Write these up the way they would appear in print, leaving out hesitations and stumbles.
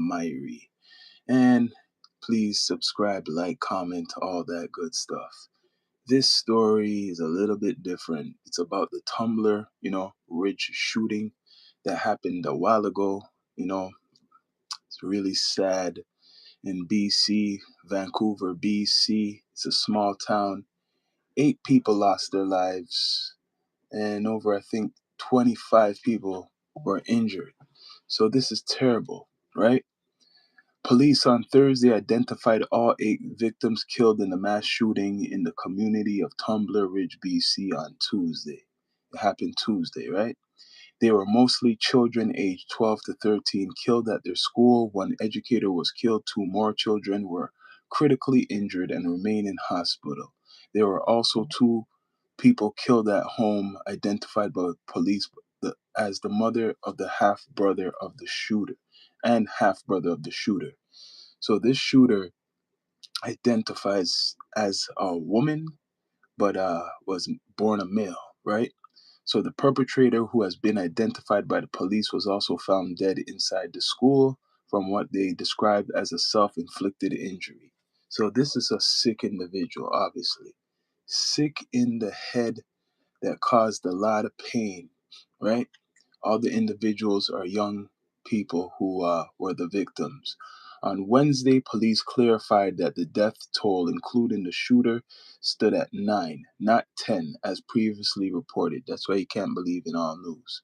Myri. And please subscribe, like, comment, all that good stuff. This story is a little bit different. It's about the Tumbler, Ridge shooting that happened a while ago. You know, it's really sad in BC, Vancouver, BC. It's a small town. 8 people lost their lives, and over, I think, 25 people were injured. So this is terrible, right? Police on Thursday identified all 8 victims killed in the mass shooting in the community of Tumbler Ridge, BC on Tuesday. It happened Tuesday, right? They were mostly children aged 12 to 13 killed at their school. One educator was killed. 2 more children were critically injured and remain in hospital. There were also 2 people killed at home, identified by police as the mother of the half brother of the shooter and half brother of the shooter. So this shooter identifies as a woman, but was born a male, right? So the perpetrator, who has been identified by the police, was also found dead inside the school from what they described as a self-inflicted injury. So this is a sick individual, obviously. Sick in the head that caused a lot of pain, right? All the individuals are young people who were the victims. On Wednesday, police clarified that the death toll, including the shooter, stood at 9, not 10, as previously reported. That's why you can't believe in all news.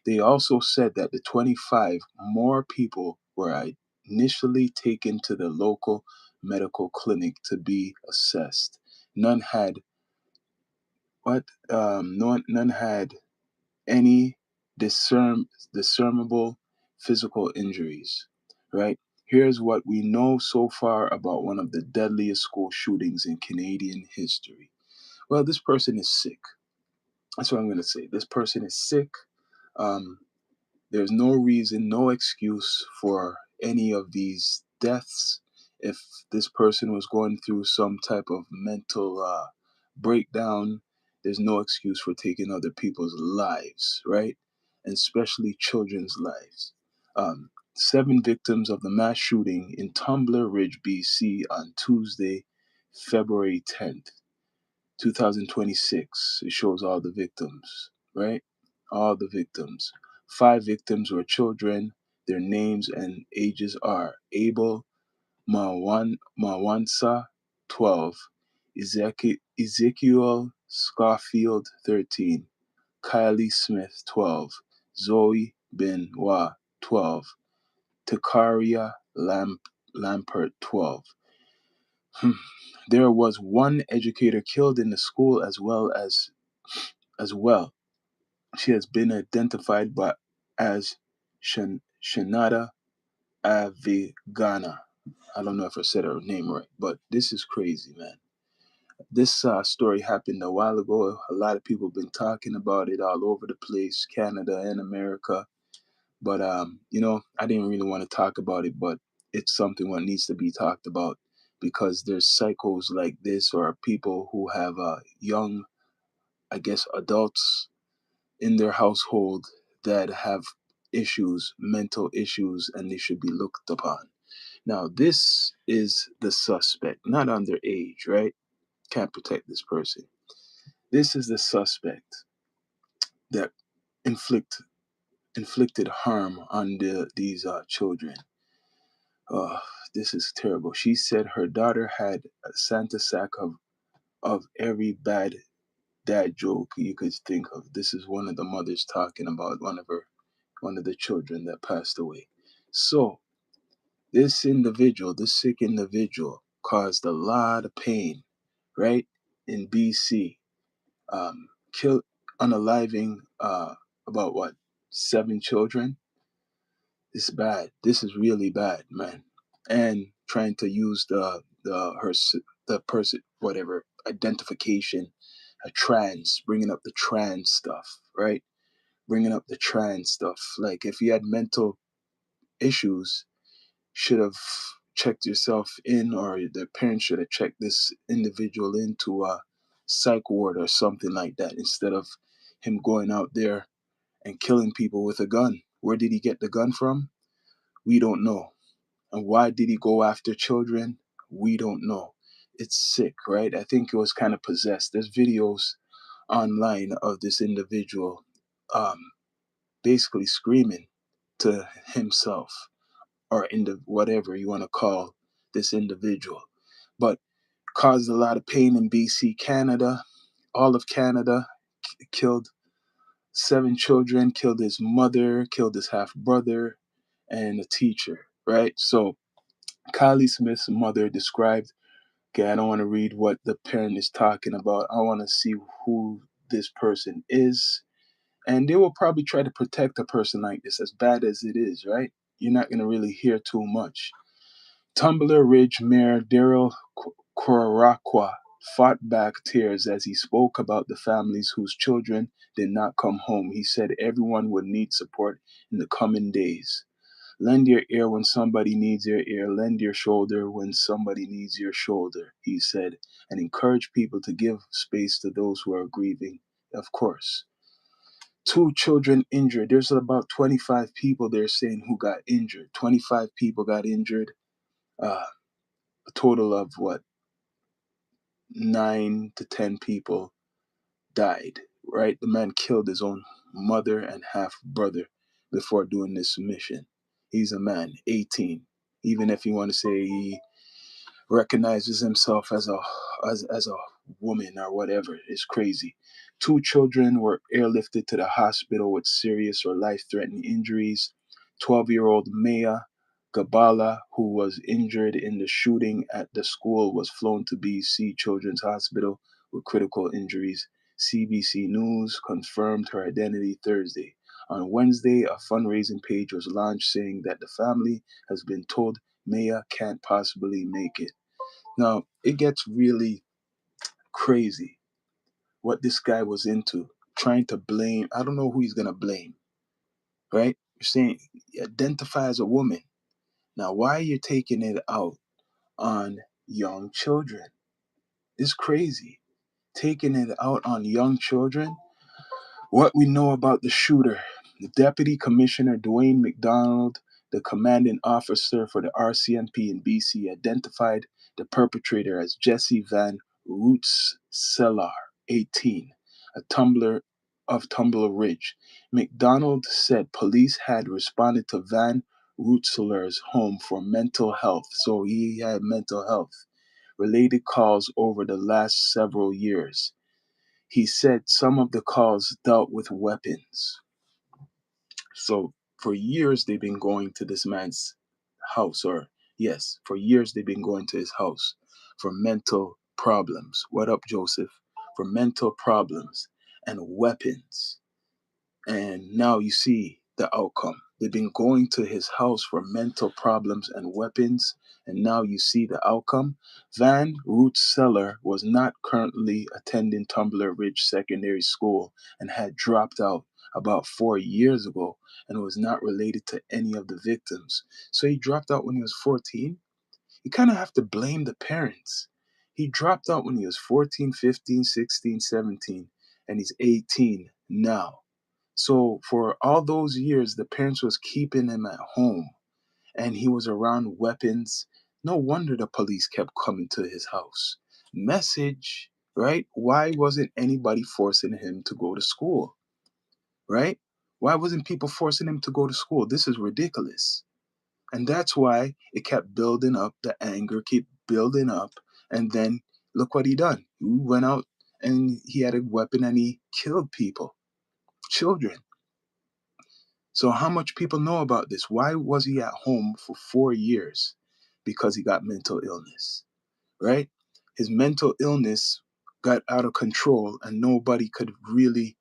They also said that the 25 more people were initially taken to the local medical clinic to be assessed. None had none had any discernible physical injuries, right? Here's what we know so far about one of the deadliest school shootings in Canadian history. Well, this person is sick. That's what I'm going to say. This person is sick. Um, there's no reason, no excuse for any of these deaths. If this person was going through some type of mental breakdown, there's no excuse for taking other people's lives, right? And especially children's lives. 7 victims of the mass shooting in Tumbler Ridge, BC on Tuesday, February 10th. 2026. It shows all the victims, right? All the victims. 5 victims were children. Their names and ages are Abel Mawansa, 12, Ezekiel Scarfield, 13, Kylie Smith, 12, Zoe Benoit, 12, Takaria Lampert, 12. There was one educator killed in the school as well. She has been identified as Shanada Avigana. I don't know if I said her name right, but this is crazy, man. This story happened a while ago. A lot of people have been talking about it all over the place, Canada and America. But I didn't really want to talk about it, but it's something what needs to be talked about because there's cycles like this or people who have young, I guess, adults in their household that have issues, mental issues, and they should be looked upon. Now, this is the suspect, not underage, right? Can't protect this person. This is the suspect that inflict inflicted harm on these children. Oh, this is terrible. She said her daughter had a Santa sack of every bad dad joke you could think of. This is one of the mothers talking about one of the children that passed away. So this sick individual, caused a lot of pain, right? In BC, killed, unaliving about what 7 children. It's bad. This is really bad, man. And trying to use the person whatever identification, a trans, bringing up the trans stuff, right? Bringing up the trans stuff. Like if you had mental issues, should have checked yourself in, or the parents should have checked this individual into a psych ward or something like that instead of him going out there and killing people with a gun. Where did he get the gun from? We don't know. And why did he go after children? We don't know. It's sick, right? I think it was kind of possessed. There's videos online of this individual um, basically screaming to himself or whatever you want to call this individual. But caused a lot of pain in BC, Canada, all of Canada, killed 7 children, killed his mother, killed his half brother, and a teacher, right? So Kylie Smith's mother described, okay, I don't want to read what the parent is talking about. I want to see who this person is. And they will probably try to protect a person like this, as bad as it is, right? You're not going to really hear too much. Tumbler Ridge Mayor Daryl Korakwa fought back tears as he spoke about the families whose children did not come home. He said everyone would need support in the coming days. Lend your ear when somebody needs your ear. Lend your shoulder when somebody needs your shoulder, he said, and encourage people to give space to those who are grieving, of course. 2 children injured. There's about 25 people they're saying who got injured. 25 people got injured. A total of what? 9 to 10 people died, right? The man killed his own mother and half brother before doing this mission. He's a man, 18. Even if you want to say he recognizes himself as a woman or whatever, it's crazy. 2 children were airlifted to the hospital with serious or life-threatening injuries. 12-year-old Maya Gabala, who was injured in the shooting at the school, was flown to BC Children's Hospital with critical injuries. CBC News confirmed her identity Thursday. On Wednesday, a fundraising page was launched saying that the family has been told Maya can't possibly make it. Now, it gets really crazy what this guy was into, trying to blame. I don't know who he's going to blame, right? You're saying identify as a woman. Now, why are you taking it out on young children? It's crazy. Taking it out on young children. What we know about the shooter: the Deputy Commissioner Dwayne McDonald, the commanding officer for the RCMP in BC, identified the perpetrator as Jesse Van Rootselaar, 18, a Tumbler Ridge. McDonald said police had responded to Van Rootselaar's home for mental health, so he had mental health related calls over the last several years. He said some of the calls dealt with weapons. So for years they've been going to this man's house, or yes, for years they've been going to his house for mental problems. What up, Joseph? For mental problems and weapons. And now you see the outcome. They've been going to his house for mental problems and weapons, and now you see the outcome. Van Rootseller was not currently attending Tumbler Ridge Secondary School and had dropped out about 4 years ago and was not related to any of the victims. So he dropped out when he was 14. You kind of have to blame the parents. He dropped out when he was 14, 15, 16, 17, and he's 18 now. So for all those years, the parents was keeping him at home and he was around weapons. No wonder the police kept coming to his house. Message, right? Why wasn't anybody forcing him to go to school, right? Why wasn't people forcing him to go to school? This is ridiculous. And that's why it kept building up. The anger kept building up. And then look what he done. He went out and he had a weapon and he killed people, children. So how much people know about this? Why was he at home for 4 years? Because he got mental illness, right? His mental illness got out of control and nobody could really,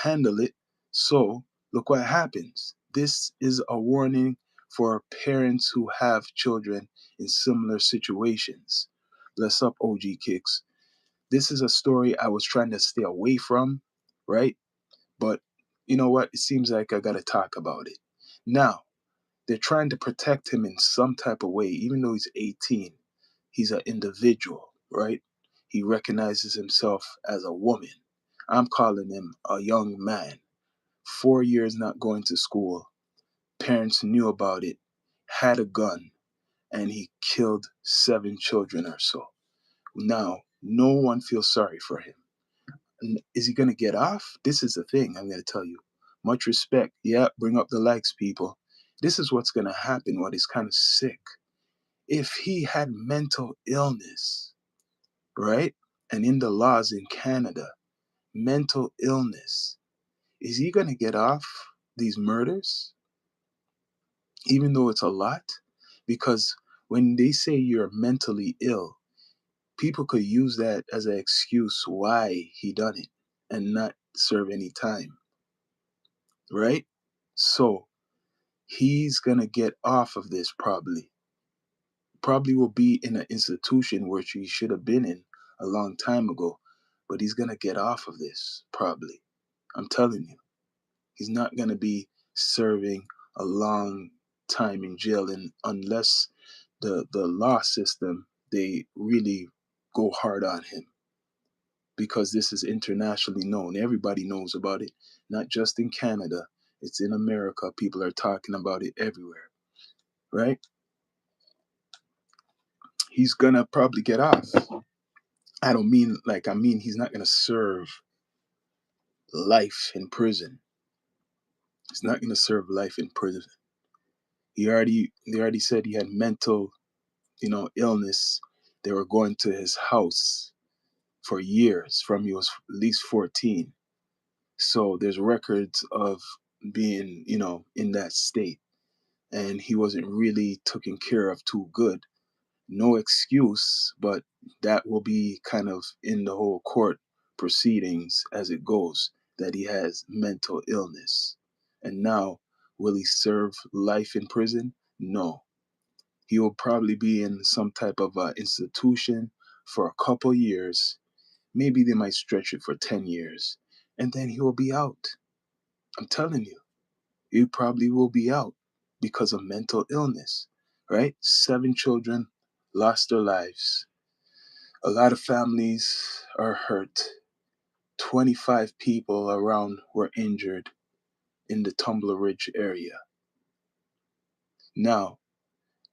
handle it. So look what happens. This is a warning for parents who have children in similar situations. Bless up, OG Kicks. This is a story I was trying to stay away from, right? But you know what? It seems like I got to talk about it. Now, they're trying to protect him in some type of way, even though he's 18. He's an individual, right? He recognizes himself as a woman. I'm calling him a young man. 4 years not going to school. Parents knew about it, had a gun. and he killed 7 children or so. Now, no one feels sorry for him. Is he going to get off? This is the thing I'm going to tell you. Much respect. Yeah, bring up the likes, people. This is what's going to happen, what is kind of sick. If he had mental illness, right? And in the laws in Canada, mental illness, is he going to get off these murders, even though it's a lot? Because when they say you're mentally ill, people could use that as an excuse why he done it and not serve any time, right? So he's gonna get off of this probably. Probably will be in an institution where he should have been in a long time ago, but he's gonna get off of this probably. I'm telling you, he's not gonna be serving a long time in jail, and unless the law system they really go hard on him, because this is internationally known. Everybody knows about it, not just in Canada. It's in America. People are talking about it everywhere, right? He's gonna probably get off. I don't mean like I mean he's not gonna serve life in prison. He's not gonna serve life in prison. They already said he had mental, illness. They were going to his house for years from he was at least 14. So there's records of being, in that state. And he wasn't really taken care of too good. No excuse, but that will be kind of in the whole court proceedings as it goes, that he has mental illness. And now, will he serve life in prison? No. He will probably be in some type of institution for a couple years. Maybe they might stretch it for 10 years. And then he will be out. I'm telling you. You probably will be out because of mental illness, right? 7 children lost their lives. A lot of families are hurt. 25 people around were injured in the Tumbler Ridge area. Now,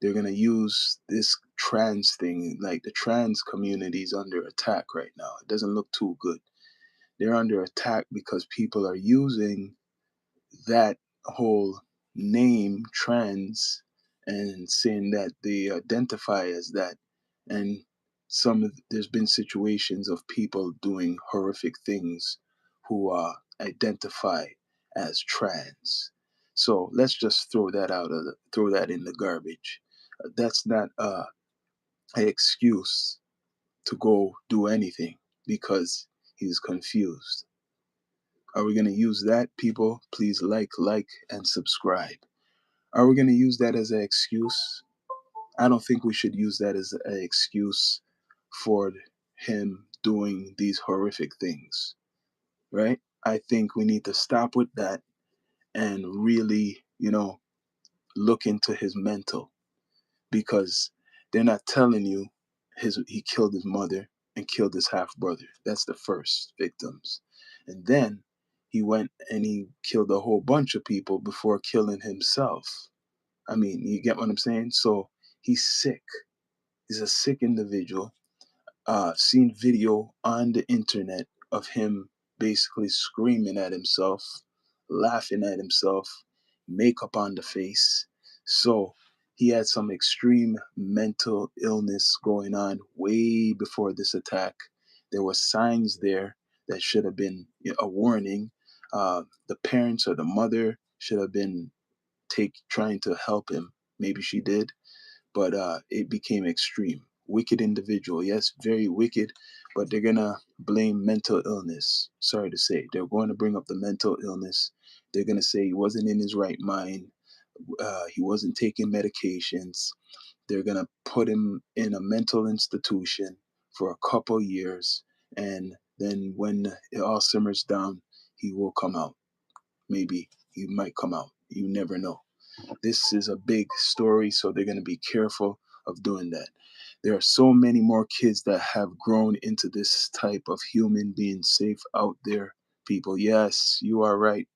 they're going to use this trans thing, like the trans community is under attack right now. It doesn't look too good. They're under attack because people are using that whole name trans and saying that they identify as that. And there's been situations of people doing horrific things who identify as trans. So let's just throw that in the garbage. That's not an excuse to go do anything because he's confused. Are we going to use that, people? Please like, and subscribe. Are we going to use that as an excuse? I don't think we should use that as an excuse for him doing these horrific things, right? I think we need to stop with that and really, look into his mental, because they're not telling you he killed his mother and killed his half brother. That's the first victims. And then he went and he killed a whole bunch of people before killing himself. I mean, you get what I'm saying? So he's sick. He's a sick individual. Seen video on the internet of him basically screaming at himself, laughing at himself, makeup on the face. So he had some extreme mental illness going on way before this attack. There were signs there that should have been a warning. The parents or the mother should have been trying to help him. Maybe she did, but it became extreme. Wicked individual, yes, very wicked, but they're gonna blame mental illness. Sorry to say, they're going to bring up the mental illness. They're gonna say he wasn't in his right mind. He wasn't taking medications. They're gonna put him in a mental institution for a couple years, and then when it all simmers down, he will come out. Maybe he might come out. You never know. This is a big story, so they're going to be careful of doing that. There are so many more kids that have grown into this type of human being safe out there, people. Yes, you are right.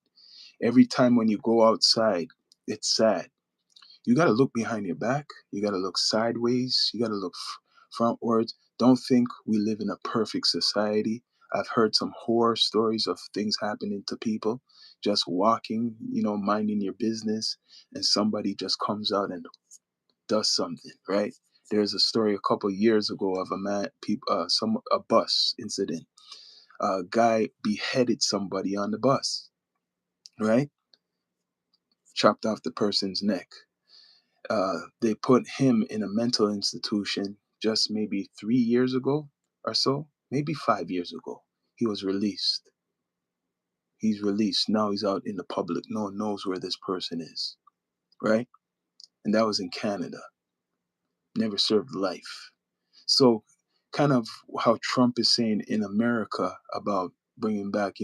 Every time when you go outside, it's sad. You got to look behind your back. You got to look sideways. You got to look frontwards. Don't think we live in a perfect society. I've heard some horror stories of things happening to people just walking, minding your business, and somebody just comes out and does something, right? There's a story a couple years ago of a man, a bus incident. A guy beheaded somebody on the bus, right? Chopped off the person's neck. They put him in a mental institution just maybe 3 years ago or so, maybe 5 years ago. He was released. He's released. Now he's out in the public. No one knows where this person is, right? And that was in Canada. Never served life. So, kind of how Trump is saying in America about bringing back,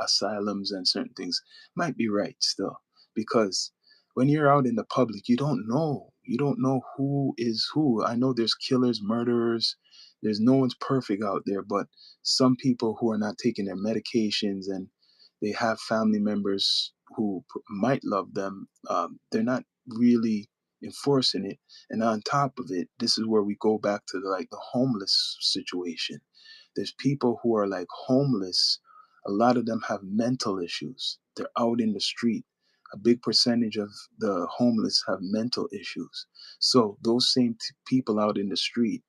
asylums and certain things might be right still, because when you're out in the public, you don't know. You don't know who is who. I know there's killers, murderers. There's no one's perfect out there, but some people who are not taking their medications and they have family members who might love them, they're not really enforcing it. And on top of it, this is where we go back to the homeless situation. There's people who are like homeless. A lot of them have mental issues. They're out in the street. A big percentage of the homeless have mental issues. So those same people out in the street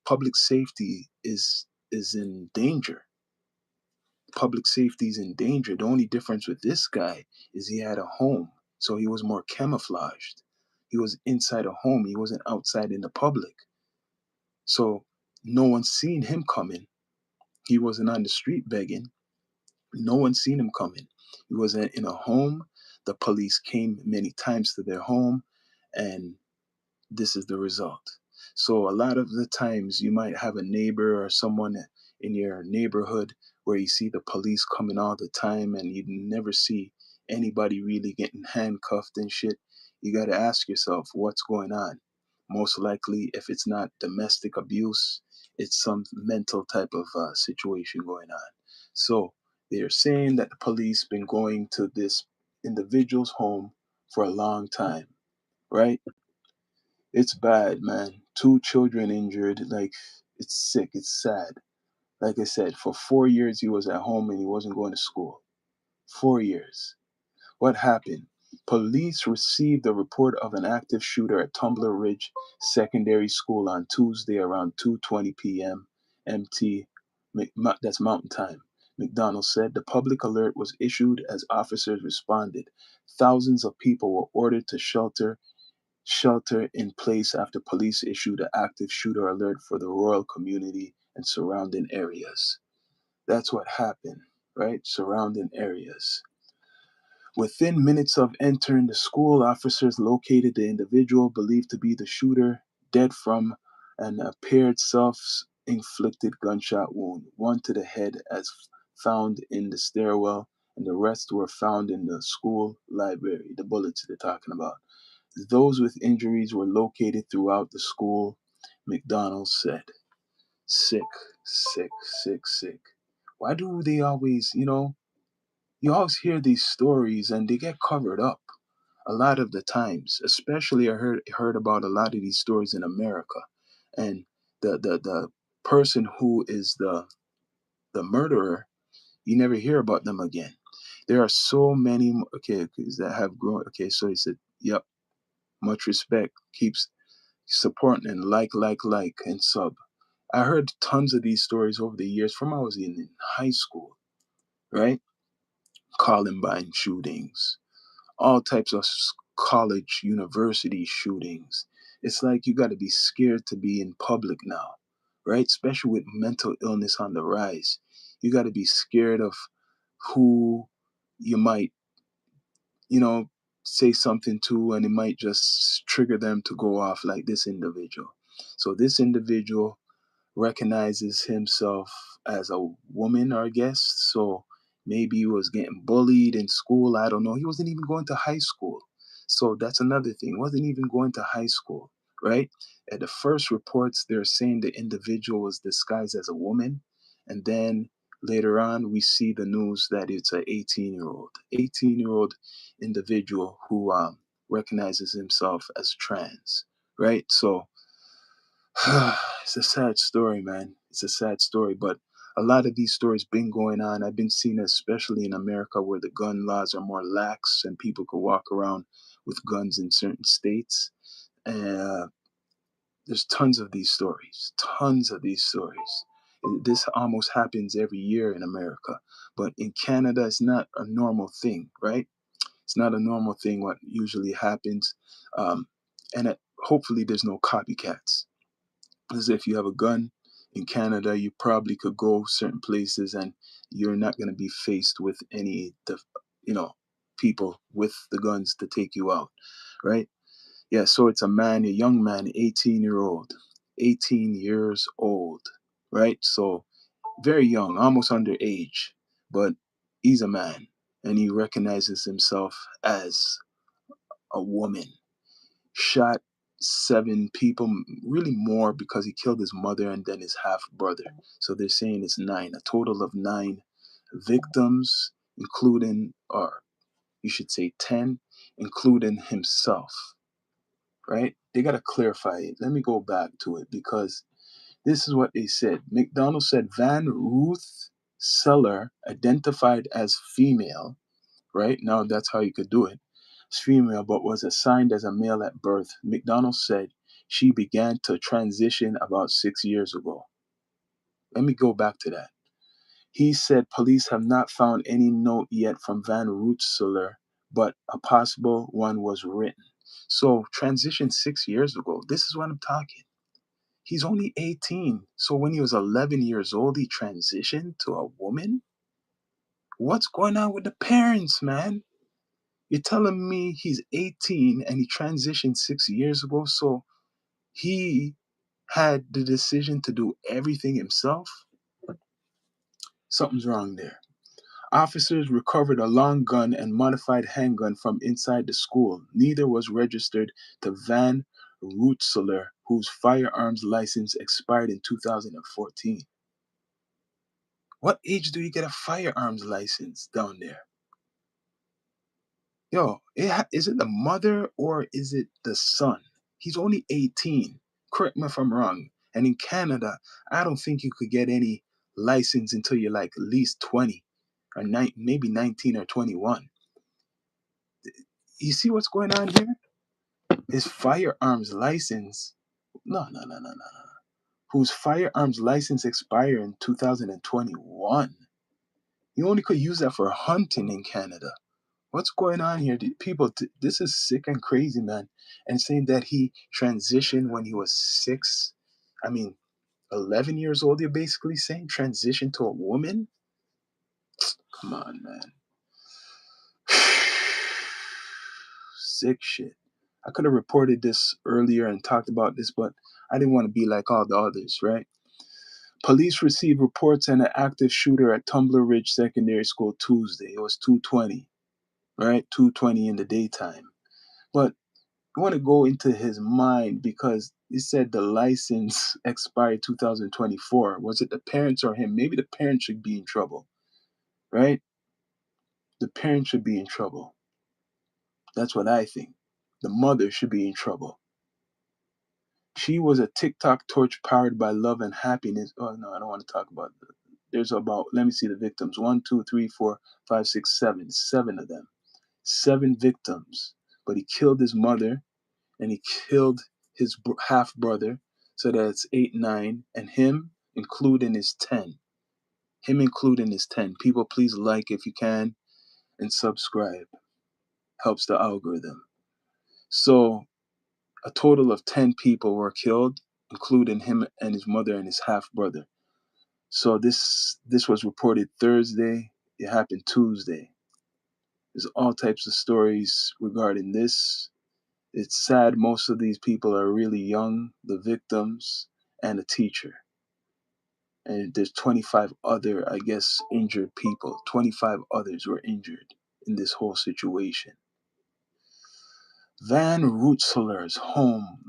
public safety is in danger. Public safety is in danger. The only difference with this guy is he had a home, so he was more camouflaged. He was inside a home. He wasn't outside in the public. So no one's seen him coming. He wasn't on the street begging. No one's seen him coming. He wasn't in a home. The police came many times to their home, and this is the result. So a lot of the times you might have a neighbor or someone in your neighborhood where you see the police coming all the time and you never see anybody really getting handcuffed and shit. You got to ask yourself what's going on. Most likely, if it's not domestic abuse, it's some mental type of situation going on. So they're saying that the police been going to this individual's home for a long time, right? It's bad, man. Two children injured. Like, it's sick. It's sad. Like I said, for 4 years he was at home and he wasn't going to school. 4 years. What happened? Police received a report of an active shooter at Tumbler Ridge Secondary School on Tuesday around 2:20 p.m. MT. That's Mountain Time. McDonald said the public alert was issued as officers responded. Thousands of people were ordered to shelter in place after police issued an active shooter alert for the rural community and surrounding areas. That's what happened, right? Surrounding areas. Within minutes of entering the school, officers located the individual believed to be the shooter, dead from an apparent self inflicted gunshot wound, one to the head as found in the stairwell, and the rest were found in the school library. The bullets they're talking about. Those with injuries were located throughout the school, McDonald said. Sick, sick, sick, sick. Why do they always, you always hear these stories and they get covered up a lot of the times. Especially I heard about a lot of these stories in America. And the person who is the murderer, you never hear about them again. There are so many okay that have grown. Okay, so he said, yep, much respect. Keeps supporting and like, and sub. I heard tons of these stories over the years from I was in high school, right? Columbine shootings, all types of college, university shootings. It's like you got to be scared to be in public now, right? Especially with mental illness on the rise. You got to be scared of who you might, you know, say something to, and it might just trigger them to go off like this individual. So this individual recognizes himself as a woman, I guess. So maybe he was getting bullied in school. I don't know. He wasn't even going to high school. So that's another thing. Wasn't even going to high school, right? At the first reports, they're saying the individual was disguised as a woman. And then Later on, we see the news that it's an 18-year-old individual who recognizes himself as trans, right? So it's a sad story, man. It's a sad story, but a lot of these stories been going on. I've been seeing, it especially in America, where the gun laws are more lax and people could walk around with guns in certain states. And there's tons of these stories, tons of these stories. This almost happens every year in America, but in Canada, it's not a normal thing, right? It's not a normal thing. What usually happens, um, and hopefully, there's no copycats. Because if you have a gun in Canada, you probably could go certain places, and you're not going to be faced with any, you know, people with the guns to take you out, right? Yeah, so it's a man, a young man, 18 years old, right? So very young, almost underage, but he's a man and he recognizes himself as a woman. Shot 7 people, really more because he killed his mother and then his half brother. So they're saying it's nine, a total of 9 victims, including, or you should say 10, including himself, right? They got to clarify it. Let me go back to it because this is what they said. McDonald said Van Ruth Seller, identified as female, right? Now that's how you could do it. As female, but was assigned as a male at birth. McDonald said she began to transition about 6 years ago. Let me go back to that. He said police have not found any note yet from Van Rootselaar, but a possible one was written. So transition 6 years ago. This is what I'm talking. He's only 18. So when he was 11 years old, he transitioned to a woman? What's going on with the parents, man? You're telling me he's 18 and he transitioned 6 years ago, so he had the decision to do everything himself? Something's wrong there. Officers recovered a long gun and modified handgun from inside the school. Neither was registered to Van Rootselaar, whose firearms license expired in 2014. What age do you get a firearms license down there? Yo, is it the mother or is it the son? He's only 18. Correct me if I'm wrong. And in Canada, I don't think you could get any license until you're like at least 20 or maybe 19 or 21. You see what's going on here? His firearms license, no, no, no, no, no, no. Whose firearms license expired in 2021. You only could use that for hunting in Canada. What's going on here? People, this is sick and crazy, man. And saying that he transitioned when he was 6, I mean, 11 years old, you're basically saying transition to a woman? Come on, man. Sick shit. I could have reported this earlier and talked about this, but I didn't want to be like all the others, right? Police received reports of an active shooter at Tumbler Ridge Secondary School Tuesday. It was 2:20, right? 2:20 in the daytime. But I want to go into his mind because he said the license expired 2024. Was it the parents or him? Maybe the parents should be in trouble, right? The parents should be in trouble. That's what I think. The mother should be in trouble. She was a TikTok torch powered by love and happiness. Oh no, I don't want to talk about that. There's about, let me see the victims. 1, 2, 3, 4, 5, 6, 7. 7 of them. 7 victims. But he killed his mother and he killed his half brother. So that's 8, 9. And him including his 10. Him including his 10. People, please like if you can and subscribe. Helps the algorithm. So a total of 10 people were killed, including him and his mother and his half brother. So this was reported Thursday. It happened Tuesday. There's all types of stories regarding this. It's sad most of these people are really young, the victims and the teacher. And there's 25 other, I guess, injured people. 25 others were injured in this whole situation. Van Rootselaar's home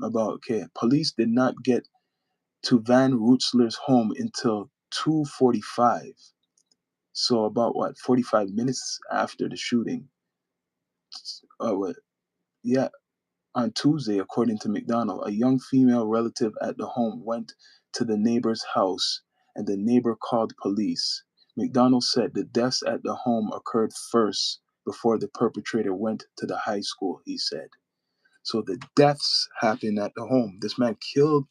police did not get to Van Rootselaar's home until 2:45. So about what, 45 minutes after the shooting, what, yeah, on Tuesday, according to McDonald, a young female relative at the home went to the neighbor's house and the neighbor called police. McDonald said the deaths at the home occurred first before the perpetrator went to the high school, he said. So the deaths happened at the home. This man killed,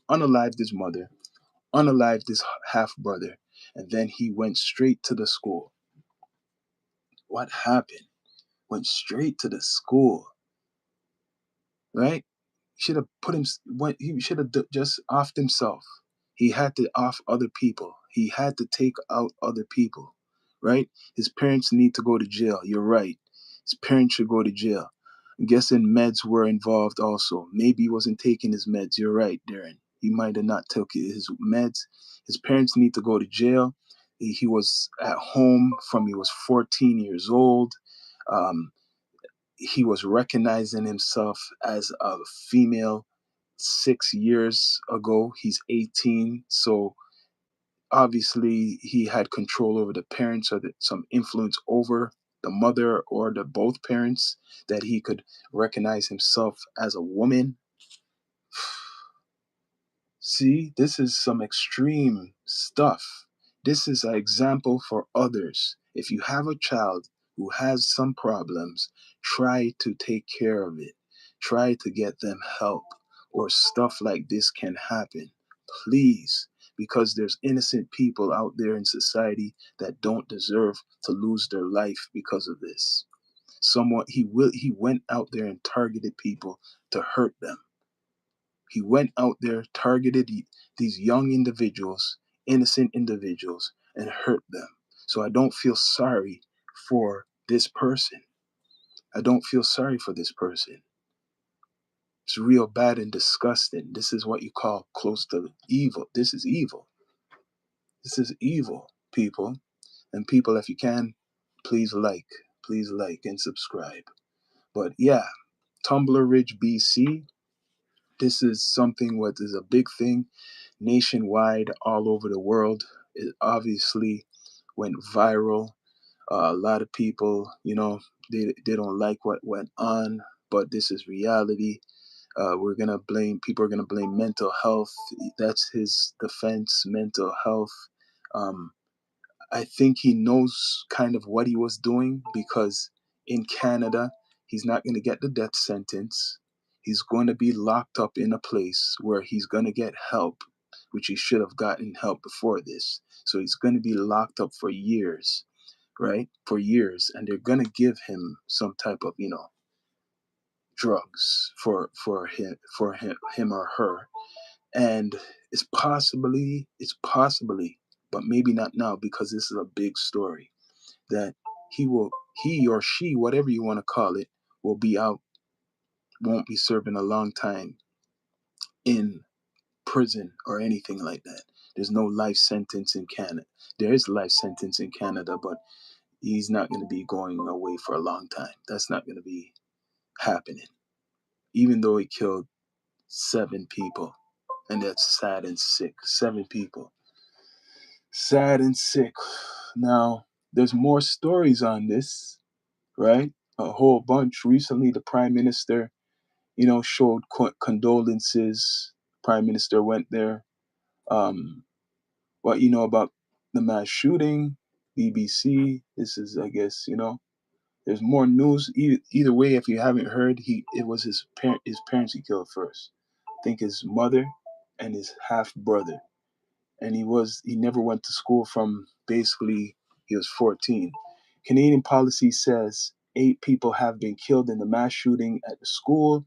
unalived his mother, unalived his half brother, and then he went straight to the school. What happened? Went straight to the school, right? Should have put him. What he should have just offed himself. He had to off other people. He had to take out other people, right? His parents need to go to jail. You're right. His parents should go to jail. I'm guessing meds were involved also. Maybe he wasn't taking his meds. You're right, Darren. He might have not taken his meds. His parents need to go to jail. He was at home from he was 14 years old. Um, he was recognizing himself as a female 6 years ago. He's 18. So obviously he had control over the parents or some influence over the mother or the both parents that he could recognize himself as a woman. See, this is some extreme stuff. This is an example for others. If you have a child who has some problems, try to take care of it. Try to get them help, or stuff like this can happen. Please, because there's innocent people out there in society that don't deserve to lose their life because of this. Someone he went out there and targeted people to hurt them. He went out there, targeted these young individuals, innocent individuals, and hurt them. So I don't feel sorry for this person. I don't feel sorry for this person. It's real bad and disgusting. This is what you call close to evil. This is evil. This is evil, people. And people, if you can, please like and subscribe. But yeah, Tumbler Ridge, BC. This is something what is a big thing nationwide, all over the world. It obviously went viral. A lot of people, they don't like what went on, but this is reality. People are gonna blame mental health. That's his defense, mental health. Um, I think he knows kind of what he was doing because in Canada, he's not going to get the death sentence. He's going to be locked up in a place where he's going to get help, which he should have gotten help before this. So he's going to be locked up for years, right? For years. And they're going to give him some type of, drugs for him or her. And it's possibly, but maybe not now because this is a big story, that he or she, whatever you want to call it, will be out, won't be serving a long time in prison or anything like that. There's no life sentence in Canada. There is life sentence in Canada, but he's not going to be going away for a long time. That's not going to be happening. Even though he killed 7 people, and that's sad and sick. 7 people. Sad and sick. Now, there's more stories on this, right? A whole bunch. Recently, the prime minister, showed condolences. Prime minister went there. What you know about the mass shooting? BBC. This is, I guess, there's more news. Either way, if you haven't heard, it was his parents he killed first. I think his mother and his half brother. And he never went to school from basically he was 14. Canadian policy says 8 people have been killed in the mass shooting at the school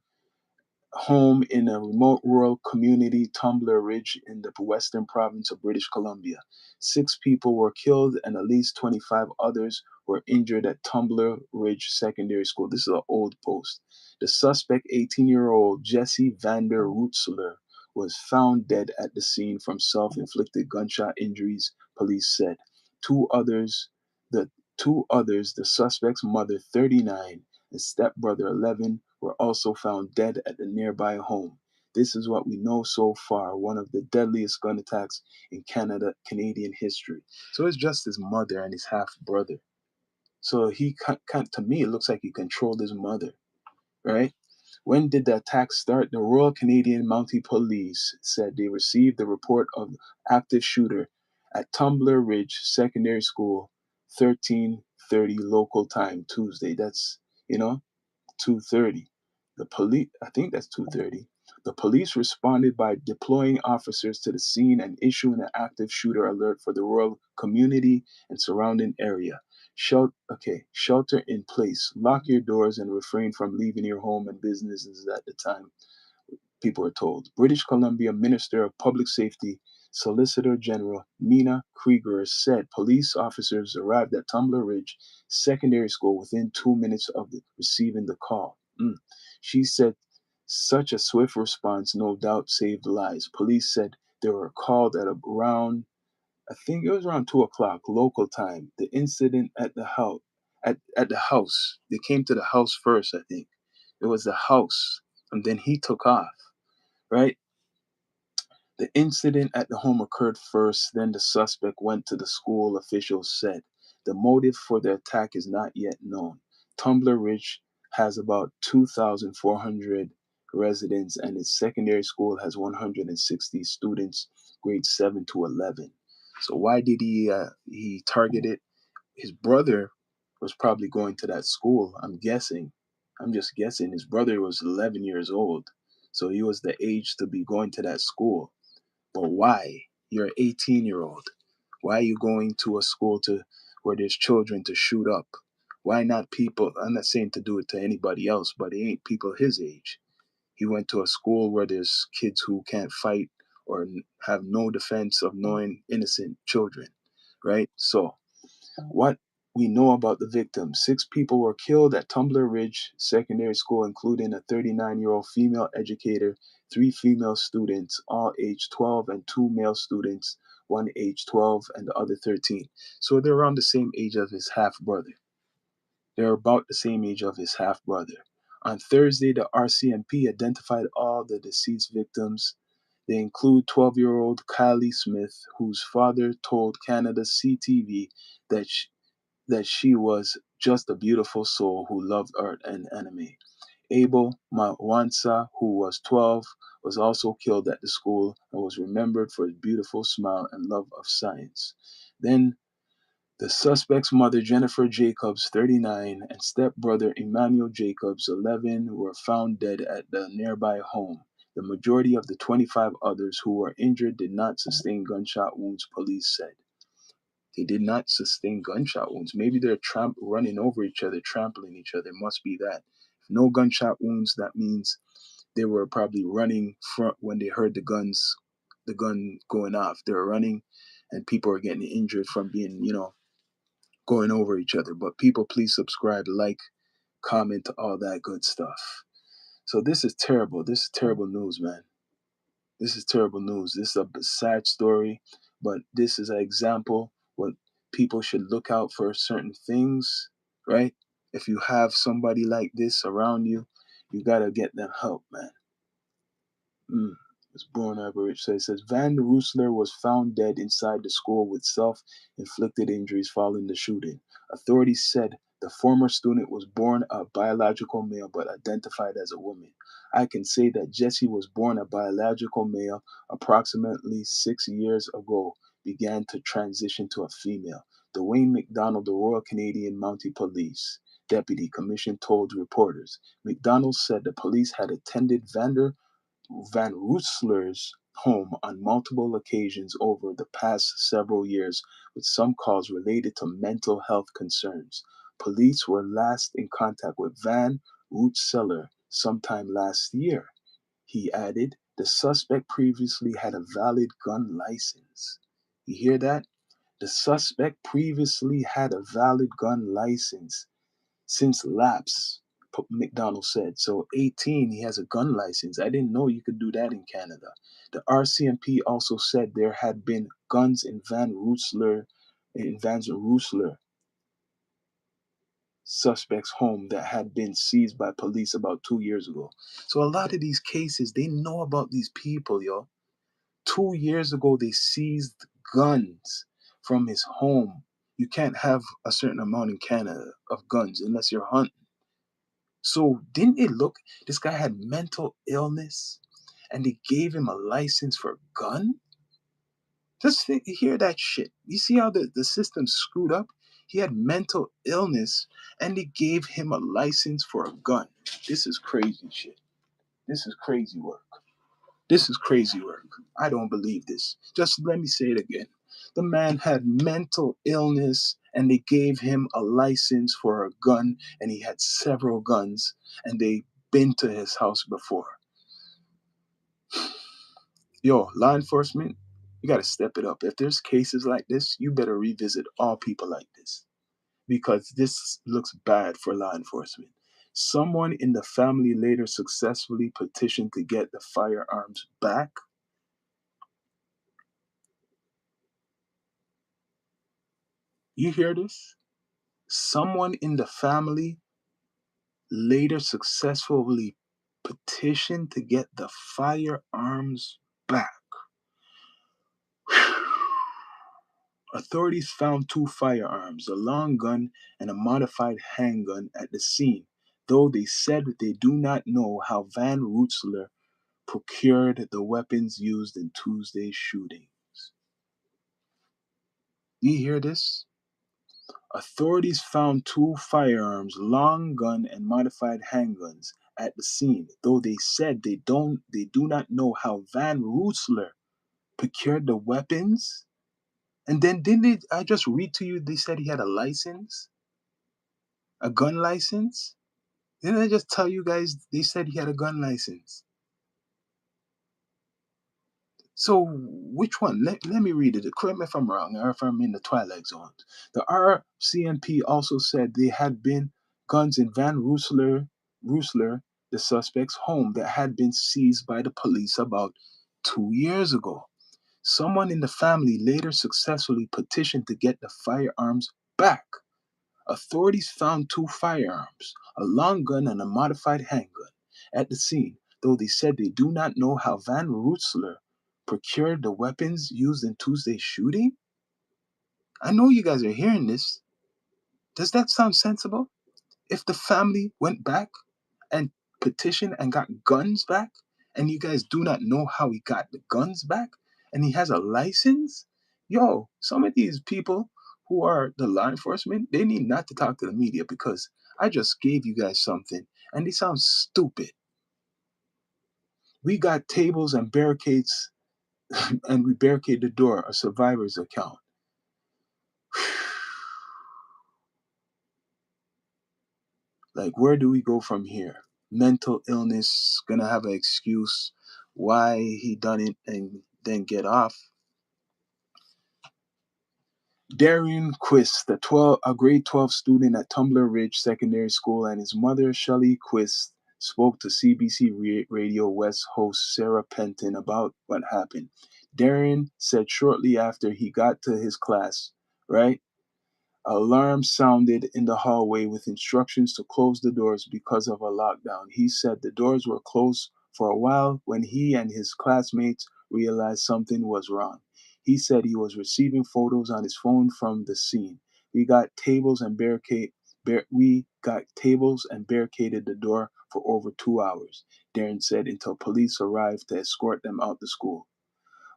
home in a remote rural community, Tumbler Ridge, in the western province of British Columbia. 6 people were killed and at least 25 others were injured at Tumbler Ridge Secondary School. This is an old post. The suspect, 18-year-old Jesse Vander Rootselaar, was found dead at the scene from self-inflicted gunshot injuries, police said. Two others, the the suspect's mother, 39, and stepbrother, 11, were also found dead at the nearby home. This is what we know so far, one of the deadliest gun attacks in Canadian history. So it's just his mother and his half brother. So he can't, to me, it looks like he controlled his mother, right? When did the attack start? The Royal Canadian Mounted Police said they received the report of active shooter at Tumbler Ridge Secondary School, 13:30 local time Tuesday. That's, you know, 2:30. The police, I think that's 2:30. The police responded by deploying officers to the scene and issuing an active shooter alert for the rural community and surrounding area. Shelter in place. Lock your doors and refrain from leaving your home and businesses at the time, people are told. British Columbia Minister of Public Safety, Solicitor General Nina Krieger said police officers arrived at Tumbler Ridge Secondary School within 2 minutes of receiving the call. She said such a swift response no doubt saved lives. Police said they were called at around, I think it was around 2 o'clock local time. The incident at the house, at the house, they came to the house first, I think. It was the house, and then he took off, right? The incident at the home occurred first, then the suspect went to the school, officials said. The motive for the attack is not yet known. Tumbler Ridge has about 2,400 residents, and its secondary school has 160 students, grades 7 to 11. So why did he target it? His brother was probably going to that school. I'm guessing. I'm just guessing. His brother was 11 years old, so he was the age to be going to that school. But why? You're an 18-year-old. Why are you going to a school to where there's children to shoot up? Why not people? I'm not saying to do it to anybody else, but it ain't people his age. He went to a school where there's kids who can't fight or have no defense of knowing innocent children, right? So what we know about the victims: 6 people were killed at Tumbler Ridge Secondary School, including a 39-year-old female educator, 3 female students, all aged 12, and 2 male students, one aged 12 and the other 13. So they're around the same age of his half brother. They're about the same age of his half brother. On Thursday, the RCMP identified all the deceased victims. They include 12-year-old Kylie Smith, whose father told Canada's CTV that she was just a beautiful soul who loved art and anime. Abel Mawansa, who was 12, was also killed at the school and was remembered for his beautiful smile and love of science. Then the suspect's mother, Jennifer Jacobs, 39, and stepbrother Emmanuel Jacobs, 11, were found dead at the nearby home. The majority of the 25 others who were injured did not sustain gunshot wounds, police said. They did not sustain gunshot wounds. Maybe they're running over each other, trampling each other. It must be that. If no gunshot wounds, that means they were probably running front when they heard the gun going off. They were running, and people are getting injured from being, going over each other. But people, please subscribe, like, comment, all that good stuff. So this is terrible. This is terrible news, man. This is terrible news. This is a sad story, but this is an example what people should look out for certain things, right? If you have somebody like this around you, you gotta get them help, man. Mm. It's born average. So it says Van Rootselaar was found dead inside the school with self-inflicted injuries following the shooting. Authorities said the former student was born a biological male but identified as a woman. I can say that Jesse was born a biological male approximately 6 years ago, began to transition to a female. Dwayne McDonald, the Royal Canadian Mounted Police Deputy Commission, told reporters. McDonald said the police had attended Van Rootselaar's home on multiple occasions over the past several years, with some calls related to mental health concerns. Police were last in contact with Van Rootselaar sometime last year. He added, the suspect previously had a valid gun license. You hear that? The suspect previously had a valid gun license since lapse, McDonald said. So 18, he has a gun license. I didn't know you could do that in Canada. The RCMP also said there had been guns in Van Rootselaar. suspect's home that had been seized by police about 2 years ago. So a lot of these cases, they know about these people, yo. 2 years ago, they seized guns from his home. You can't have a certain amount in Canada of guns unless you're hunting. So didn't it look, this guy had mental illness and they gave him a license for a gun? Just hear that shit. You see how the system screwed up? He had mental illness and they gave him a license for a gun. This is crazy shit. This is crazy work. This is crazy work. I don't believe this. Just let me say it again. The man had mental illness and they gave him a license for a gun and he had several guns and they been to his house before. Yo, law enforcement, you got to step it up. If there's cases like this, you better revisit all people like this because this looks bad for law enforcement. Someone in the family later successfully petitioned to get the firearms back. You hear this? Someone in the family later successfully petitioned to get the firearms back. Authorities found two firearms, a long gun and a modified handgun, at the scene, though they said they do not know how Van Rootselaar procured the weapons used in Tuesday's shootings. Do you hear this? Authorities found two firearms, long gun and modified handguns, at the scene, though they said they do not know how Van Rootselaar procured the weapons. And then I just read to you they said he had a license? A gun license? Didn't I just tell you guys they said he had a gun license? So which one? Let me read it. Correct me if I'm wrong or if I'm in the twilight zone. The RCMP also said there had been guns in Van Rootselaar, the suspect's home, that had been seized by the police about 2 years ago. Someone in the family later successfully petitioned to get the firearms back. Authorities found two firearms, a long gun and a modified handgun, at the scene, though they said they do not know how Van Rootselaar procured the weapons used in Tuesday's shooting. I know you guys are hearing this. Does that sound sensible? If the family went back and petitioned and got guns back, and you guys do not know how he got the guns back, and he has a license, yo, some of these people who are the law enforcement, they need not to talk to the media because I just gave you guys something and they sound stupid. We got tables and barricades and we barricade the door, a survivor's account. Like, where do we go from here? Mental illness, gonna have an excuse why he done it and then get off. Darian Quist, a grade 12 student at Tumbler Ridge Secondary School, and his mother, Shelley Quist, spoke to CBC Radio West host Sarah Penton about what happened. Darian said shortly after he got to his class, right? Alarm sounded in the hallway with instructions to close the doors because of a lockdown. He said the doors were closed for a while when he and his classmates realized something was wrong. He said he was receiving photos on his phone from the scene. We got tables and barricaded the door for over 2 hours, Darren said, until police arrived to escort them out the school.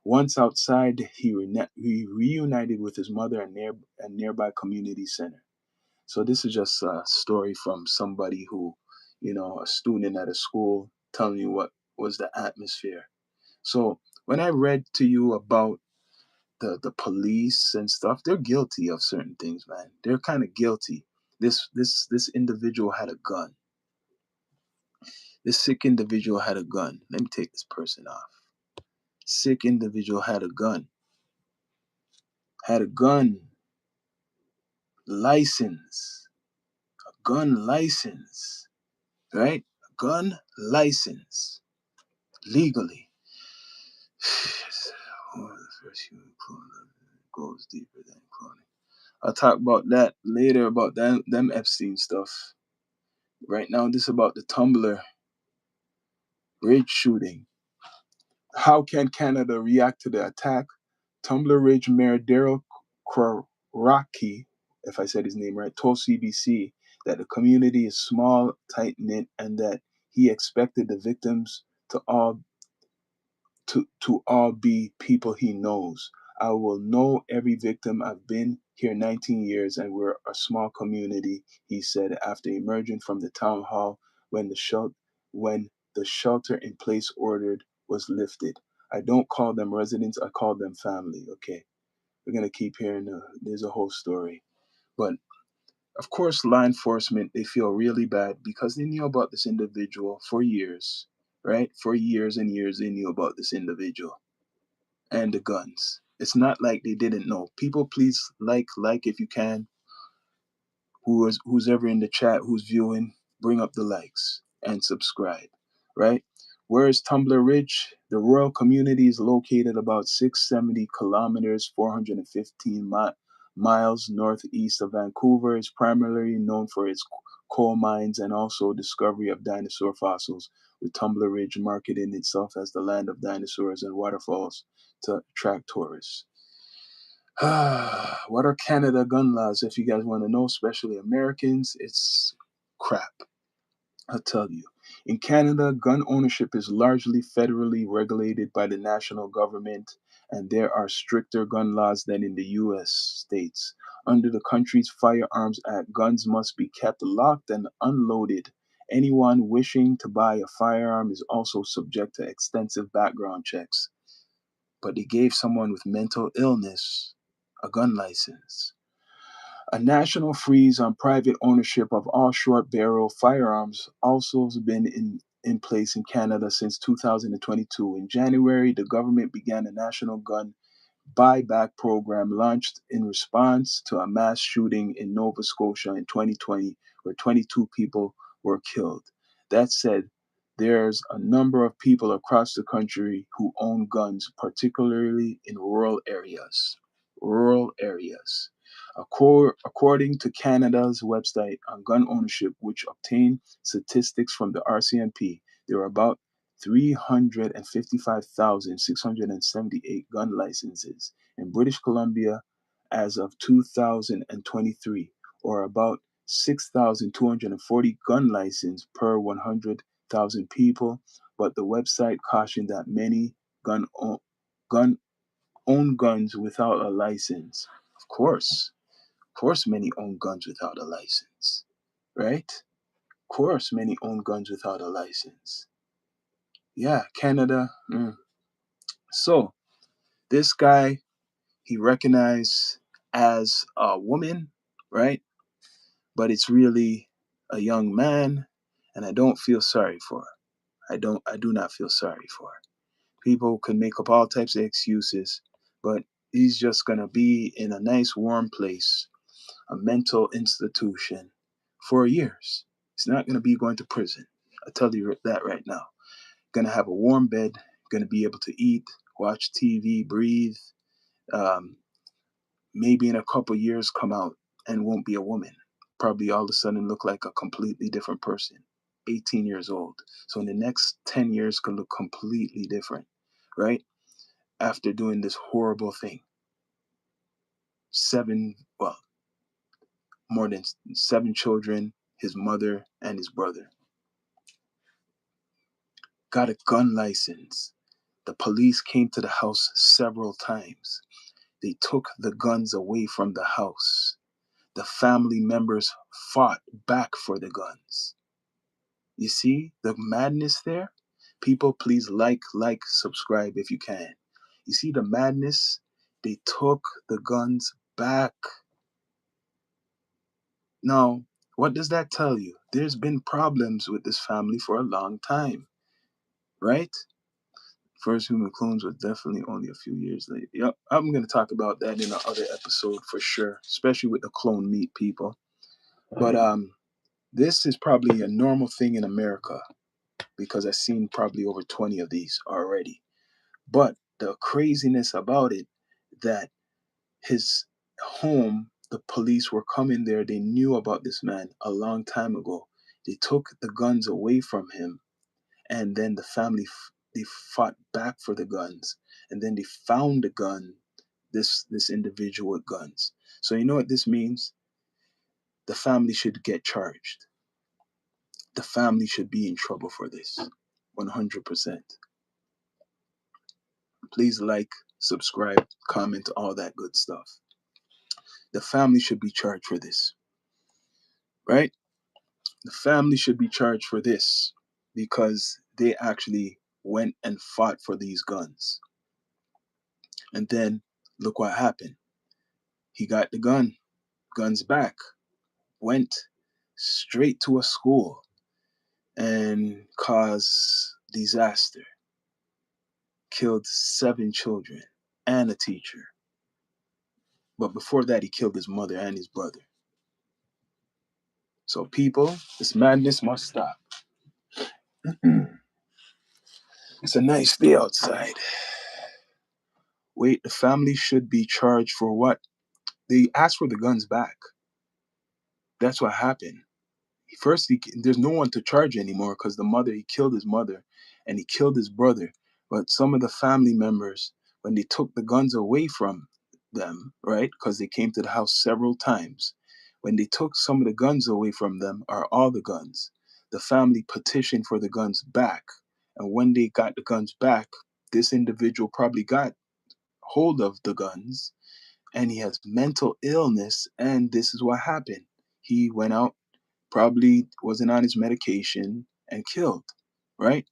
Once outside, he reunited with his mother at nearby community center. So this is just a story from somebody who, a student at a school telling you what was the atmosphere. So when I read to you about the police and stuff, they're guilty of certain things, man. They're kind of guilty. This individual had a gun. This sick individual had a gun. Let me take this person off. Sick individual had a gun. Had a gun license, a gun license, right? A gun license, legally. Oh, the first human clone goes deeper than cloning. I'll talk about that later about them Epstein stuff. Right now, this is about the Tumbler Ridge shooting. How can Canada react to the attack? Tumbler Ridge Mayor Daryl Kwaraki, if I said his name right, told CBC that the community is small, tight knit, and that he expected the victims to all be people he knows. I will know every victim. I've been here 19 years and we're a small community, he said after emerging from the town hall when when the shelter in place ordered was lifted. I don't call them residents, I call them family. Okay. We're gonna keep hearing there's a whole story. But of course law enforcement, they feel really bad because they knew about this individual for years, right? For years and years they knew about this individual and the guns. It's not like they didn't know. People, please like if you can. Who's ever in the chat, who's viewing, bring up the likes and subscribe. Right? Where is Tumbler Ridge? The rural community is located about 670 kilometers, 415 miles northeast of Vancouver. It's primarily known for its coal mines and also discovery of dinosaur fossils, with Tumbler Ridge marketing itself as the land of dinosaurs and waterfalls to attract tourists. What are Canada gun laws? If you guys want to know, especially Americans, it's crap. I'll tell you. In Canada, gun ownership is largely federally regulated by the national government, and there are stricter gun laws than in the US states. Under the country's Firearms Act, guns must be kept locked and unloaded. Anyone wishing to buy a firearm is also subject to extensive background checks. But they gave someone with mental illness a gun license. A national freeze on private ownership of all short barrel firearms also has been in place in Canada since 2022. In January, the government began a national gun buyback program launched in response to a mass shooting in Nova Scotia in 2020, where 22 people were killed. That said, there's a number of people across the country who own guns, particularly in rural areas. Rural areas. According to Canada's website on gun ownership, which obtained statistics from the RCMP, there are about 355,678 gun licenses in British Columbia as of 2023, or about 6,240 gun licenses per 100,000 people. But the website cautioned that many gun own guns without a license. Of course, many own guns without a license, right? Of course, many own guns without a license. Yeah, Canada. So this guy, he recognized as a woman, right? But it's really a young man, and I don't feel sorry for her. I do not feel sorry for her. People can make up all types of excuses, but he's just gonna be in a nice warm place, a mental institution for years. He's not gonna be going to prison. I tell you that right now. Gonna have a warm bed, gonna be able to eat, watch TV, breathe, um, maybe in a couple years come out and won't be a woman. Probably all of a sudden look like a completely different person. 18 years old. So in the next 10 years could look completely different, right? After doing this horrible thing. Well, more than 7 children, his mother and his brother. Got a gun license. The police came to the house several times. They took the guns away from the house. The family members fought back for the guns. You see the madness there? People, please subscribe if you can. You see the madness? They took the guns back. Now, what does that tell you? There's been problems with this family for a long time, right? First human clones were definitely only a few years late. Yep, I'm going to talk about that in another episode for sure, especially with the clone meat people. But this is probably a normal thing in America because I've seen probably over 20 of these already. But the craziness about it, that his home The police were coming there. They knew about this man a long time ago. They took the guns away from him, and then the family they fought back for the guns, and then they found the gun, this individual with guns. So you know what this means? The family should get charged. The family should be in trouble for this. 100%. Please like, subscribe, comment, all that good stuff. The family should be charged for this, right? The family should be charged for this because they actually went and fought for these guns. And then look what happened. He got the guns back, went straight to a school and caused disaster, killed 7 children and a teacher. But before that, he killed his mother and his brother. So people, this madness must stop. It's a nice day outside. Wait, the family should be charged for what? They asked for the guns back. That's what happened. First, there's no one to charge anymore because he killed his mother and he killed his brother. But some of the family members, when they took the guns away from them, right, because they came to the house several times, when they took some of the guns away from them, or all the guns, the family petitioned for the guns back. And when they got the guns back, this individual probably got hold of the guns and he has mental illness. And this is what happened. He went out, probably wasn't on his medication, and killed, right?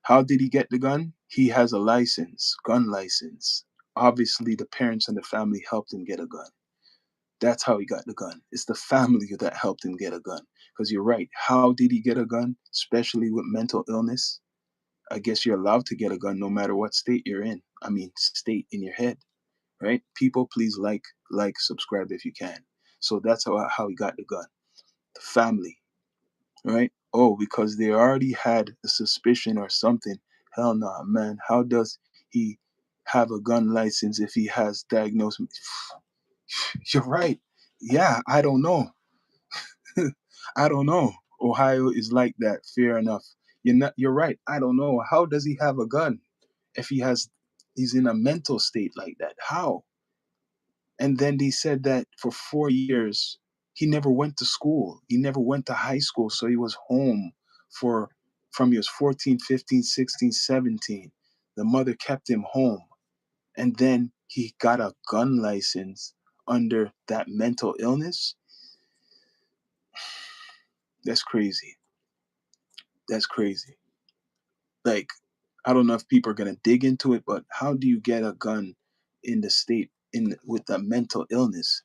How did he get the gun? He has a license, gun license. Obviously, the parents and the family helped him get a gun. That's how he got the gun. It's the family that helped him get a gun. Because you're right. How did he get a gun? Especially with mental illness. I guess you're allowed to get a gun no matter what state you're in. I mean, state in your head, right? People, please subscribe if you can. So that's how he got the gun. The family, right? Oh, because they already had a suspicion or something. Hell no, man. How does he have a gun license if he has diagnosed? You're right. Yeah, I don't know. I don't know. Ohio is like that. Fair enough. You're right. I don't know. How does he have a gun if he's in a mental state like that? How? And then they said that for 4 years, he never went to school. He never went to high school. So he was home for from he was 14, 15, 16, 17. The mother kept him home. And then he got a gun license under that mental illness. That's crazy. That's crazy. Like, I don't know if people are gonna dig into it, but how do you get a gun in the state with a mental illness?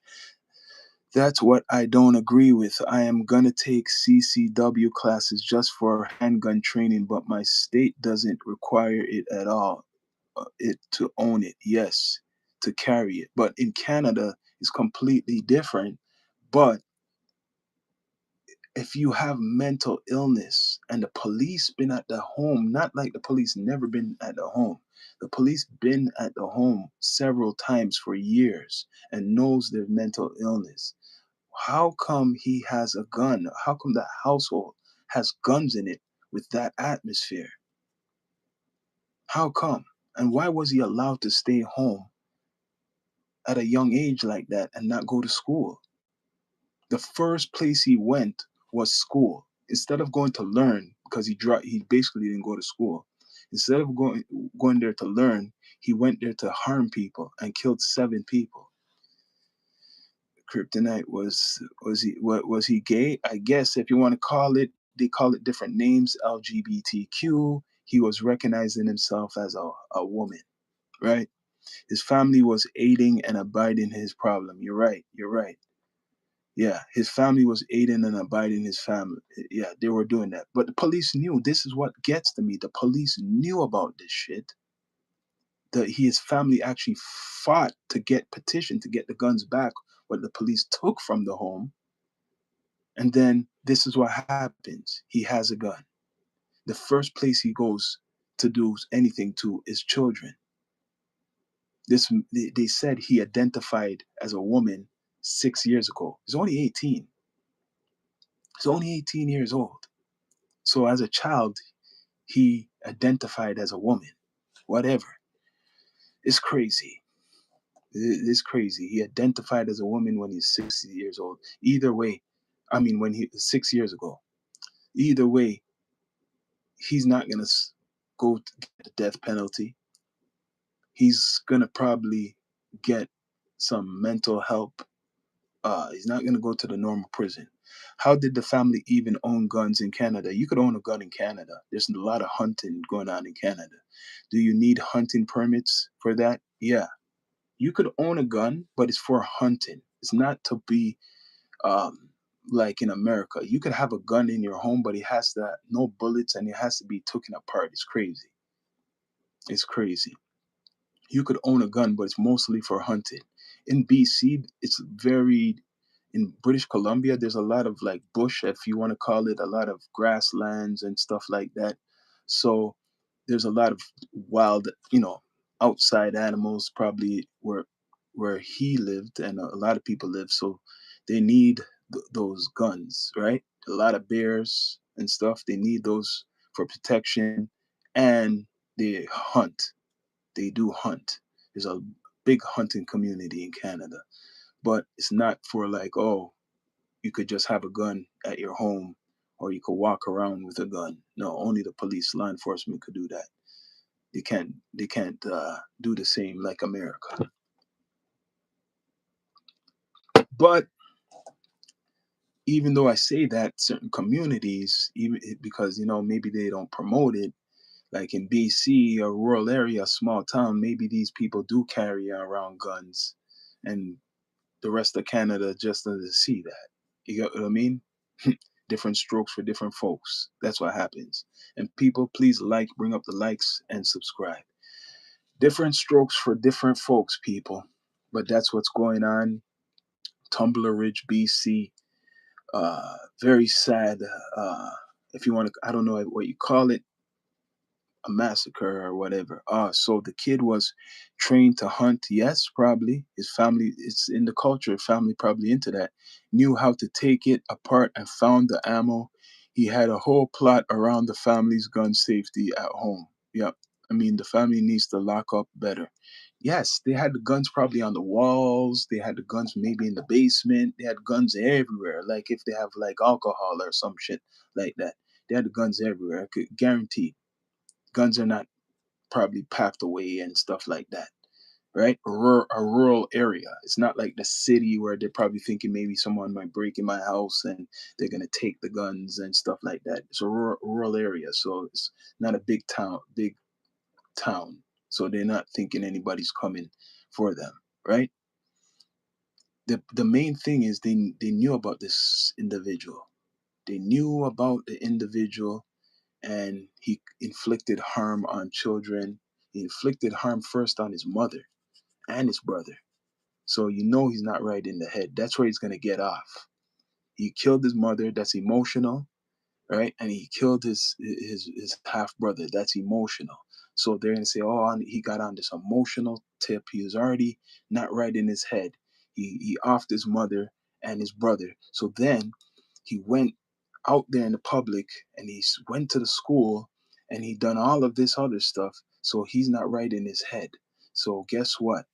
That's what I don't agree with. I am gonna take CCW classes just for handgun training, but my state doesn't require it at all. It to own it, yes, to carry it. But in Canada, it's completely different. But if you have mental illness and the police been at the home, not like the police never been at the home. The police been at the home several times for years and knows their mental illness. How come he has a gun? How come that household has guns in it with that atmosphere? How come? And why was he allowed to stay home at a young age like that and not go to school? The first place he went was school. Instead of going to learn, because he basically didn't go to school. Instead of going there to learn, he went there to harm people and killed 7 people. Kryptonite was he gay? I guess if you want to call it, they call it different names. LGBTQ. He was recognizing himself as a woman, right? His family was aiding and abiding his problem. You're right. You're right. Yeah, his family was aiding and abiding his family. Yeah, they were doing that. But the police knew. This is what gets to me. The police knew about this shit. His family actually fought to get petition to get the guns back, what the police took from the home. And then this is what happens. He has a gun. The first place he goes to do anything to is children. They said he identified as a woman 6 years ago. He's only 18. He's only 18 years old. So as a child, he identified as a woman. Whatever. It's crazy. It's crazy. He identified as a woman when he's 6 years old. Either way, I mean, when he 6 years ago. Either way, he's not gonna go to get the death penalty. He's gonna probably get some mental help. He's not gonna go to the normal prison. How did the family even own guns in Canada? You could own a gun in Canada. There's a lot of hunting going on in Canada. Do you need hunting permits for that? Yeah. You could own a gun, but it's for hunting. It's not to be um, like in America. You could have a gun in your home, but it has to no bullets and it has to be taken apart. It's crazy. It's crazy. You could own a gun, but it's mostly for hunting. In BC, it's very in British Columbia, there's a lot of like bush, if you want to call it, a lot of grasslands and stuff like that. So there's a lot of wild, outside animals probably where he lived and a lot of people live. So they need those guns, right? A lot of bears and stuff. They need those for protection, and they hunt. They do hunt. There's a big hunting community in Canada, but it's not for like, oh, you could just have a gun at your home or you could walk around with a gun. No, only the police, law enforcement could do that. They can't do the same like America. But even though I say that, certain communities, even because maybe they don't promote it, like in BC, a rural area, a small town, maybe these people do carry around guns, and the rest of Canada just doesn't see that. You get what I mean? Different strokes for different folks. That's what happens. And people, please bring up the likes and subscribe. Different strokes for different folks, people. But that's what's going on. Tumbler Ridge, BC. Very sad. If you want to, I don't know what you call it, a massacre or whatever. So the kid was trained to hunt. Yes, probably his family. It's in the culture. Family probably into that. Knew how to take it apart and found the ammo. He had a whole plot around the family's gun safety at home. Yep. I mean, the family needs to lock up better. Yes, they had the guns probably on the walls. They had the guns maybe in the basement. They had guns everywhere. Like if they have like alcohol or some shit like that. They had the guns everywhere. I could guarantee guns are not probably packed away and stuff like that, right? A rural area. It's not like the city where they're probably thinking maybe someone might break in my house and they're gonna take the guns and stuff like that. It's a rural area, so it's not a big town. So they're not thinking anybody's coming for them, right? The main thing is they knew about this individual. They knew about the individual and he inflicted harm on children. He inflicted harm first on his mother and his brother. So he's not right in the head. That's where he's gonna get off. He killed his mother. That's emotional, right? And he killed his half brother. That's emotional. So they're gonna say, oh, he got on this emotional tip. He was already not right in his head. He offed his mother and his brother. So then he went out there in the public and he went to the school and he done all of this other stuff. So he's not right in his head. So guess what?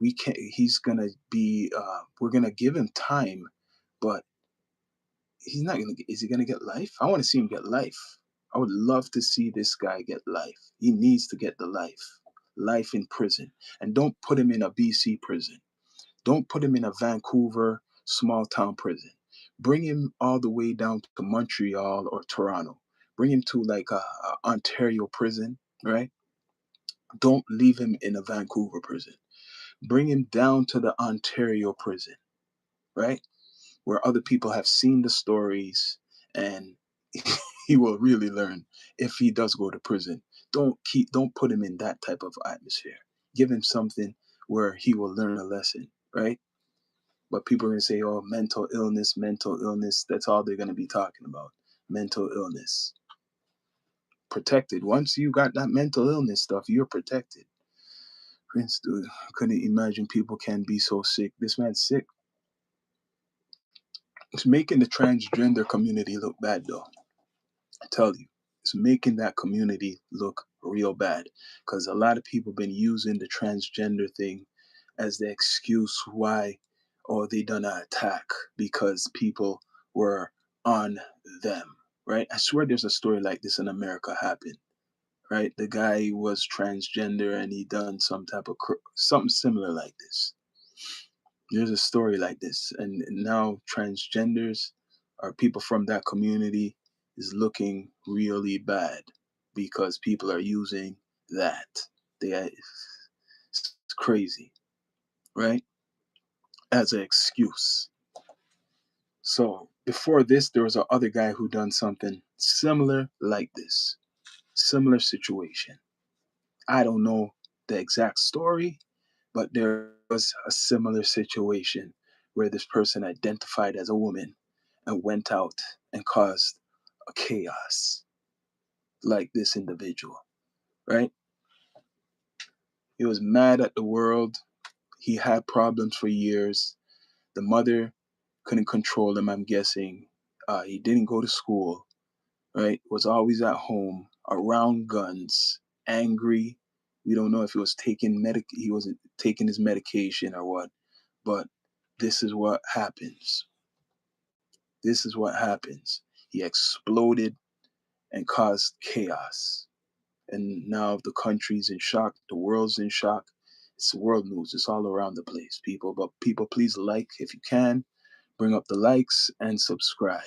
We can't. He's gonna be. We're gonna give him time, but he's not gonna. Is he gonna get life? I want to see him get life. I would love to see this guy get life. He needs to get the life in prison, and don't put him in a BC prison. Don't put him in a Vancouver small town prison. Bring him all the way down to Montreal or Toronto. Bring him to like a Ontario prison, right? Don't leave him in a Vancouver prison. Bring him down to the Ontario prison, right? Where other people have seen the stories and he will really learn if he does go to prison. Don't put him in that type of atmosphere. Give him something where he will learn a lesson, right? But people are going to say, oh, mental illness, mental illness. That's all they're going to be talking about. Mental illness. Protected. Once you got that mental illness stuff, you're protected. Prince, dude, I couldn't imagine people can be so sick. This man's sick. It's making the transgender community look bad, though. I tell you, it's making that community look real bad because a lot of people been using the transgender thing as the excuse why, or they done an attack because people were on them, right? I swear there's a story like this in America happened, right? The guy was transgender and he done some type of something similar like this. There's a story like this, and now transgenders or people from that community is looking really bad because people are using that. It's crazy, right? As an excuse. So before this, there was a other guy who done something similar like this, similar situation. I don't know the exact story, but there was a similar situation where this person identified as a woman and went out and caused a chaos like this individual, right? He was mad at the world. He had problems for years. The mother couldn't control him, I'm guessing. He didn't go to school, right? Was always at home, around guns, angry. We don't know if he wasn't taking his medication or what, but this is what happens. This is what happens. He exploded and caused chaos. And now the country's in shock, the world's in shock. It's world news. It's all around the place, people. But people, please like if you can, bring up the likes and subscribe,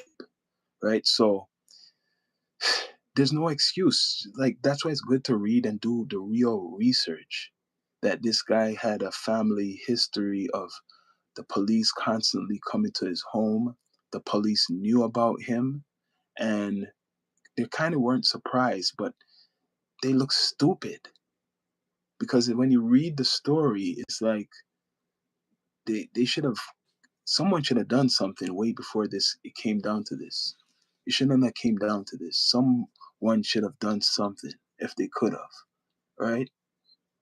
right? So there's no excuse. Like that's why it's good to read and do the real research. That this guy had a family history of the police constantly coming to his home. The police knew about him, and they kind of weren't surprised, but they look stupid because when you read the story, it's like they should have someone should have done something way before this. It came down to this. It shouldn't have came down to this. Someone should have done something if they could have, right?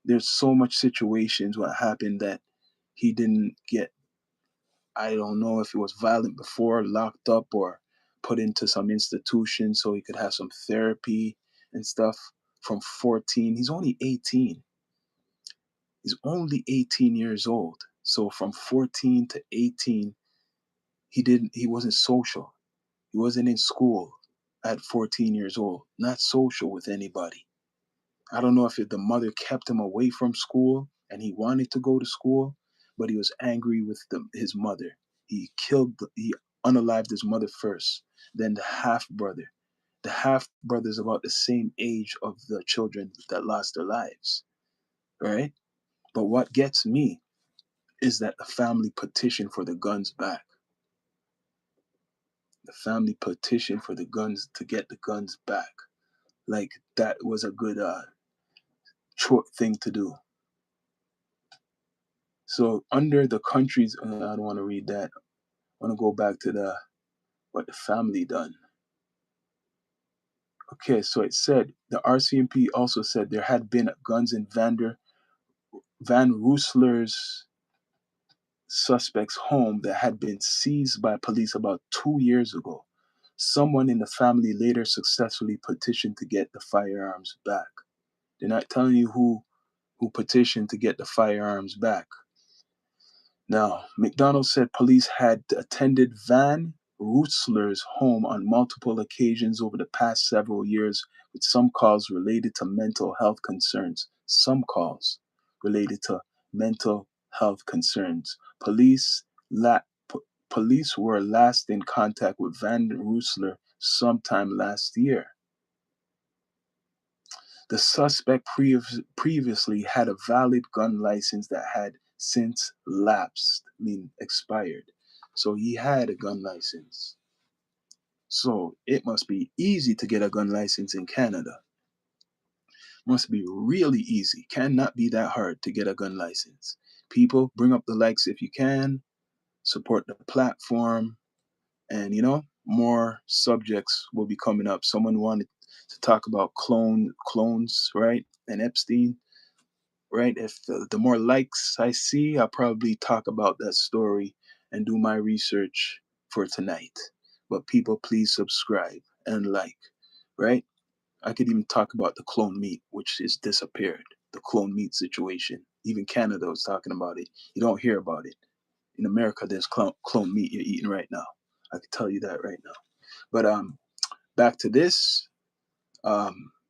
There's so much situations what happened that he didn't get. I don't know if it was violent before, locked up, or put into some institution so he could have some therapy and stuff. From 14, he's only 18. He's only 18 years old. So from 14 to 18, he wasn't social. He wasn't in school at 14 years old, not social with anybody. I don't know if the mother kept him away from school and he wanted to go to school, but he was angry with his mother. He unalived his mother first, then the half brother. The half brother is about the same age of the children that lost their lives, right? But what gets me is that the family petitioned for the guns back. The family petitioned for the guns to get the guns back. Like that was a good short thing to do. So under the country's, I don't want to read that. I want to go back to the what the family done. Okay, so it said the RCMP also said there had been guns in Van Rootselaar's suspect's home that had been seized by police about 2 years ago. Someone in the family later successfully petitioned to get the firearms back. They're not telling you who petitioned to get the firearms back. Now, McDonald said police had attended Van Rootselaar's home on multiple occasions over the past several years, with some calls related to mental health concerns. Some calls related to mental health concerns. La- Police were last in contact with Van Rootselaar sometime last year. The suspect previously had a valid gun license that had since lapsed, expired. So he had a gun license. So it must be easy to get a gun license in Canada. Must be really easy. Cannot be that hard to get a gun license. People, bring up the likes if you can. Support the platform. And more subjects will be coming up. Someone wanted to talk about clones, right? And Epstein, right? If the more likes I see, I'll probably talk about that story and do my research for tonight. But people, please subscribe and like, right? I could even talk about the clone meat, which is disappeared. The clone meat situation. Even Canada was talking about it. You don't hear about it. In America, there's clone meat you're eating right now. I can tell you that right now. But back to this.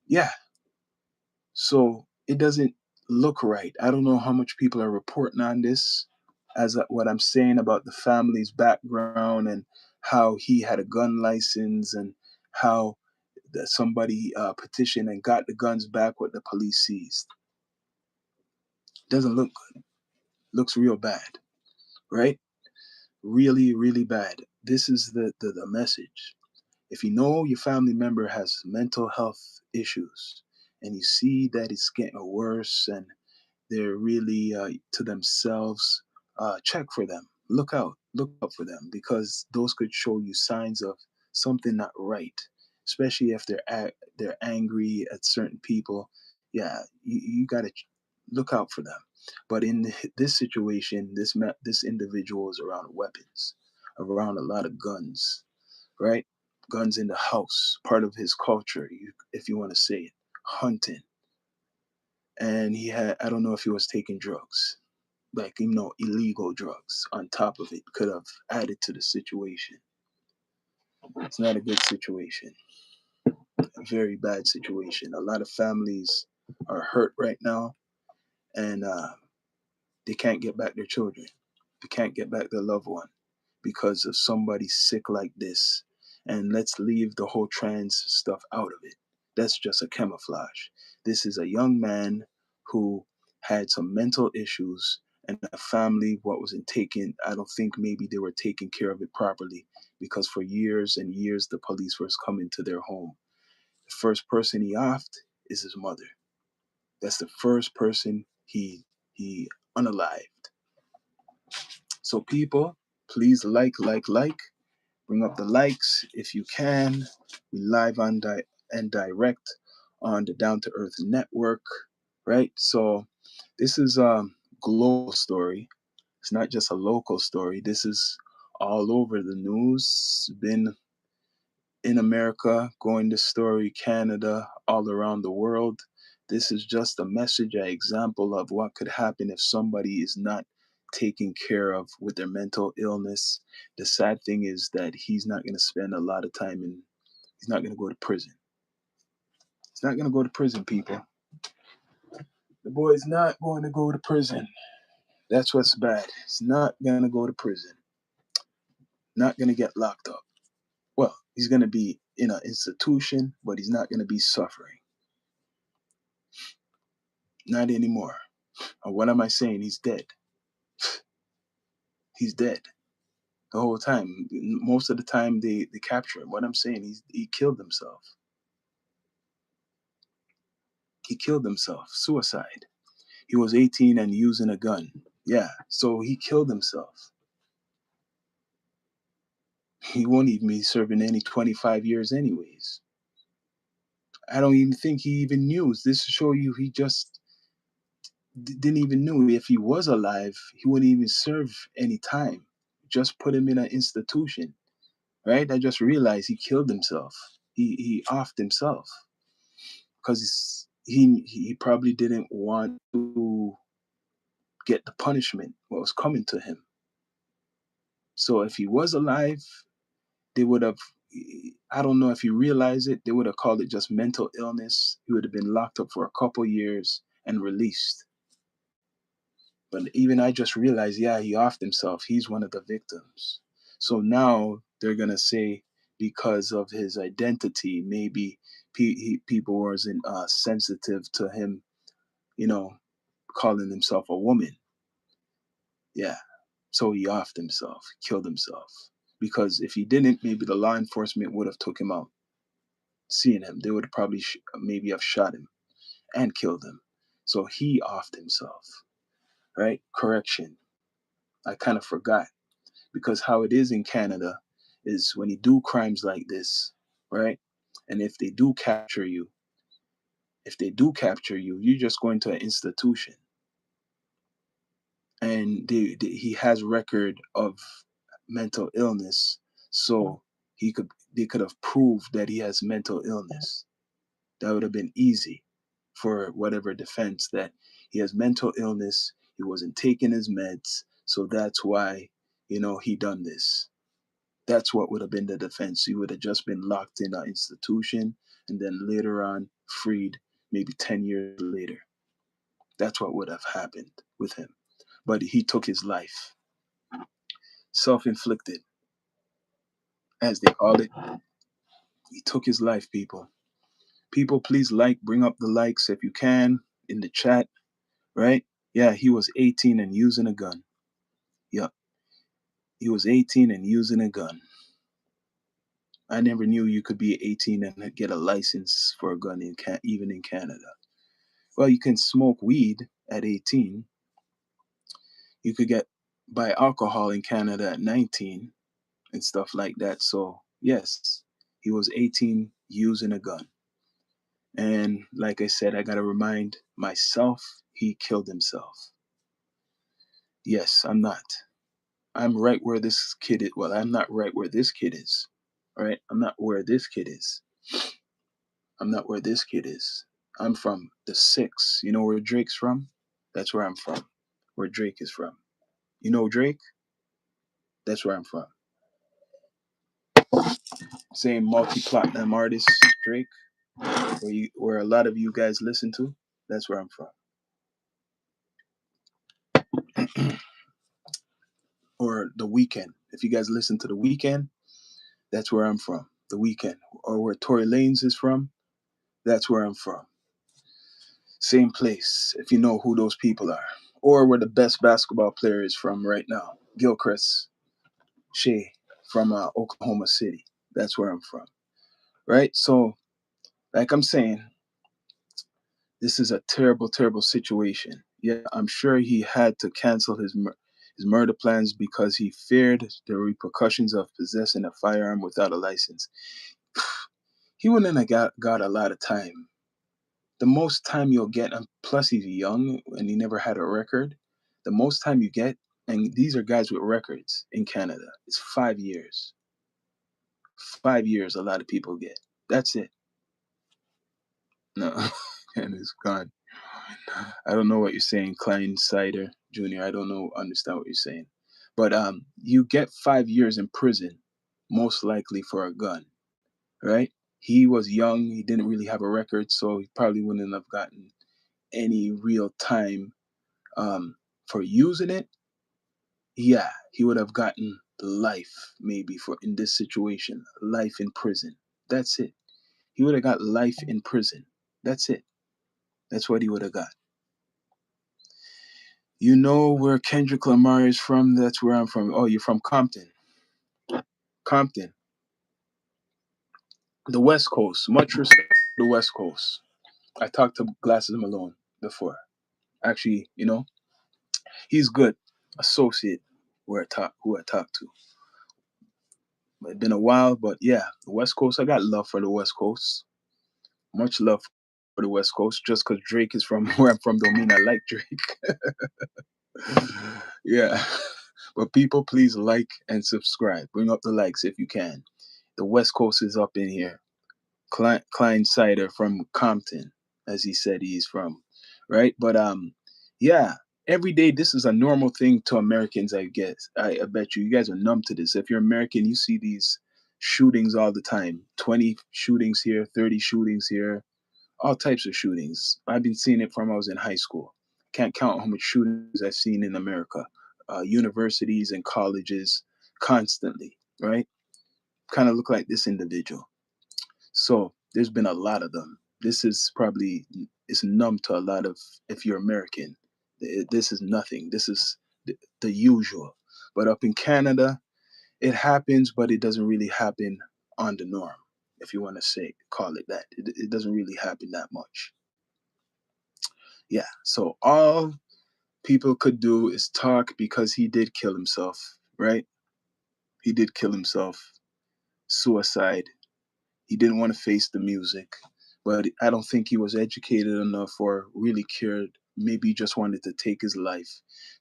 Yeah. So it doesn't look right. I don't know how much people are reporting on this, as what I'm saying about the family's background and how he had a gun license and how that somebody petitioned and got the guns back what the police seized. Doesn't look good. Looks real bad, right? Really, really bad. This is the message. If you know your family member has mental health issues and you see that it's getting worse and they're really to themselves, check for them. Look out for them because those could show you signs of something not right, especially if they're angry at certain people. Yeah, you got to look out for them. But in this situation, this individual is around weapons, around a lot of guns, right? Guns in the house, part of his culture, if you want to say it, hunting. And he had, I don't know if he was taking drugs, like, illegal drugs on top of it could have added to the situation. It's not a good situation, a very bad situation. A lot of families are hurt right now, and they can't get back their children. They can't get back their loved one because of somebody sick like this. And let's leave the whole trans stuff out of it. That's just a camouflage. This is a young man who had some mental issues and a family what wasn't taking, I don't think maybe they were taking care of it properly because for years and years the police was coming to their home. The first person he offed is his mother. That's the first person he unalived. So people, please like. Bring up the likes if you can. We live on and direct on the Down to Earth Network, right? So this is a global story. It's not just a local story. This is all over the news. Been in America, going to story, Canada, all around the world. This is just a message, an example of what could happen if somebody is not taken care of with their mental illness. The sad thing is that he's not going to spend a lot of time in, he's not going to go to prison. He's not going to go to prison, people. The boy is not going to go to prison. That's what's bad. He's not going to go to prison. Not going to get locked up. Well, he's going to be in an institution, but he's not going to be suffering. Not anymore. What am I saying? He's dead. He's dead the whole time. Most of the time they capture him. What I'm saying, he killed himself. He killed himself. Suicide. He was 18 and using a gun. Yeah, so he killed himself. He won't even be serving any 25 years anyways. I don't even think he even knew. This to show you he just didn't even knew if he was alive, he wouldn't even serve any time. Just put him in an institution, right? I just realized he killed himself. He offed himself because he probably didn't want to get the punishment what was coming to him. So if he was alive, they would have. I don't know if he realized it. They would have called it just mental illness. He would have been locked up for a couple years and released. But even I just realized, yeah, he offed himself. He's one of the victims. So now they're gonna say because of his identity, maybe people wasn't sensitive to him, you know, calling himself a woman. Yeah. So he offed himself, killed himself. Because if he didn't, maybe the law enforcement would have took him out. Seeing him, they would probably maybe have shot him and killed him. So he offed himself, right? Correction. I kind of forgot because how it is in Canada is when you do crimes like this, right? And if they do capture you, you just go into an institution, and he has record of mental illness. So they could have proved that he has mental illness. That would have been easy for whatever defense, that he has mental illness, he wasn't taking his meds, so that's why, he done this. That's what would have been the defense. He would have just been locked in an institution and then later on freed, maybe 10 years later. That's what would have happened with him. But he took his life, self inflicted, as they call it. He took his life, people. People, please bring up the likes if you can in the chat, right? Yeah, he was 18 and using a gun. Yep, he was 18 and using a gun. I never knew you could be 18 and get a license for a gun even in Canada. Well, you can smoke weed at 18. You could buy alcohol in Canada at 19 and stuff like that. So, yes, he was 18 using a gun. And like I said, I got to remind myself, he killed himself. Yes, I'm not. I'm right where this kid is. Well, I'm not right where this kid is. All right? I'm not where this kid is. I'm not where this kid is. I'm from the six. You know where Drake's from? That's where I'm from. Where Drake is from. You know Drake? That's where I'm from. Same multi-platinum artist, Drake, where a lot of you guys listen to. That's where I'm from. Or The Weekend. If you guys listen to The Weekend, that's where I'm from. The Weekend. Or where Tory Lanez is from, that's where I'm from. Same place, if you know who those people are. Or where the best basketball player is from right now, Gilchrist Shea from Oklahoma City. That's where I'm from. Right? So, like I'm saying, this is a terrible, terrible situation. Yeah, I'm sure he had to cancel his murder plans because he feared the repercussions of possessing a firearm without a license. He wouldn't have got a lot of time. The most time you'll get, and plus he's young and he never had a record, the most time you get, and these are guys with records in Canada, it's 5 years. 5 years a lot of people get. That's it. No, and it's gone. I don't know what you're saying, Klein Sider Jr. I don't understand what you're saying. But you get 5 years in prison, most likely for a gun, right? He was young, he didn't really have a record, so he probably wouldn't have gotten any real time for using it. Yeah, he would have gotten life maybe for in this situation, life in prison. That's it. He would have got life in prison. That's it. That's what he would have got. You know where Kendrick Lamar is from? That's where I'm from. Oh, you're from Compton. Compton. The West Coast. Much respect to the West Coast. I talked to Glasses Malone before. Actually, he's good. Associate who I talked to. It's been a while, but yeah, the West Coast. I got love for the West Coast. Much love for the West Coast. Just because Drake is from where I'm from don't mean I like Drake. Yeah. But people, please like and subscribe. Bring up the likes if you can. The West Coast is up in here. Klein Sider from Compton, as he said he's from, right? But yeah, every day this is a normal thing to Americans, I guess. I bet you guys are numb to this. If you're American, you see these shootings all the time. 20 shootings here, 30 shootings here, all types of shootings. I've been seeing it from I was in high school. Can't count how much shootings I've seen in America, universities and colleges, constantly, right? Kind of look like this individual. So there's been a lot of them. This is probably it's numb to a lot of, if you're American. This is nothing. This is the usual. But up in Canada, it happens, but it doesn't really happen on the norm, if you want to call it that. It doesn't really happen that much. Yeah. So all people could do is talk because he did kill himself, right? He did kill himself. Suicide. He didn't want to face the music, but I don't think he was educated enough or really cared. Maybe he just wanted to take his life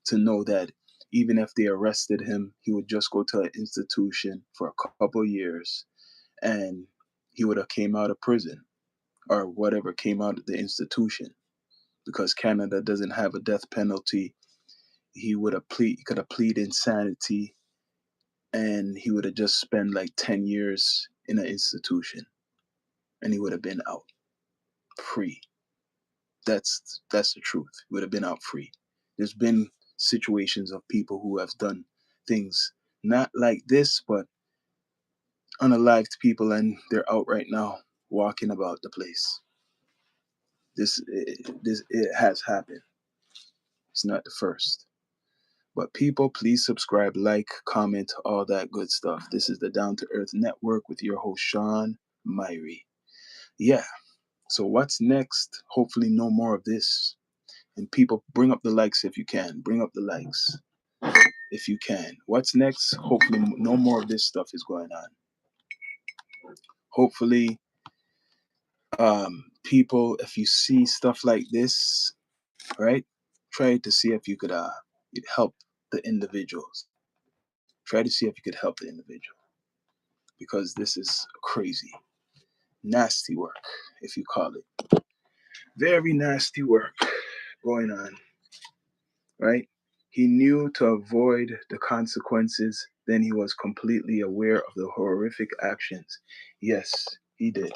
to know that Even if they arrested him, he would just go to an institution for a couple years, and he would have came out of prison or whatever, came out of the institution. Because Canada doesn't have a death penalty, he could have pleaded insanity, and he would have just spent like 10 years in an institution, and he would have been out free. That's the truth. He would have been out free. There's been situations of people who have done things not like this, but unalived people, and they're out right now walking about the place. This it has happened. It's not the first. But people, please subscribe, like, comment, all that good stuff. This is the Down to Earth Network with your host Sean Myrie. Yeah. So what's next? Hopefully no more of this. And people, bring up the likes if you can. Bring up the likes if you can. What's next? Hopefully no more of this stuff is going on. Hopefully, people, if you see stuff like this, right, try to see if you could help the individuals. Try to see if you could help the individual, because this is crazy, nasty work, if you call it. Very nasty work going on, right? He knew to avoid the consequences, then he was completely aware of the horrific actions. Yes, he did.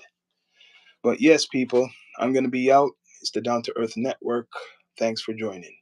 But yes, people, I'm going to be out. It's the Down to Earth Network. Thanks for joining.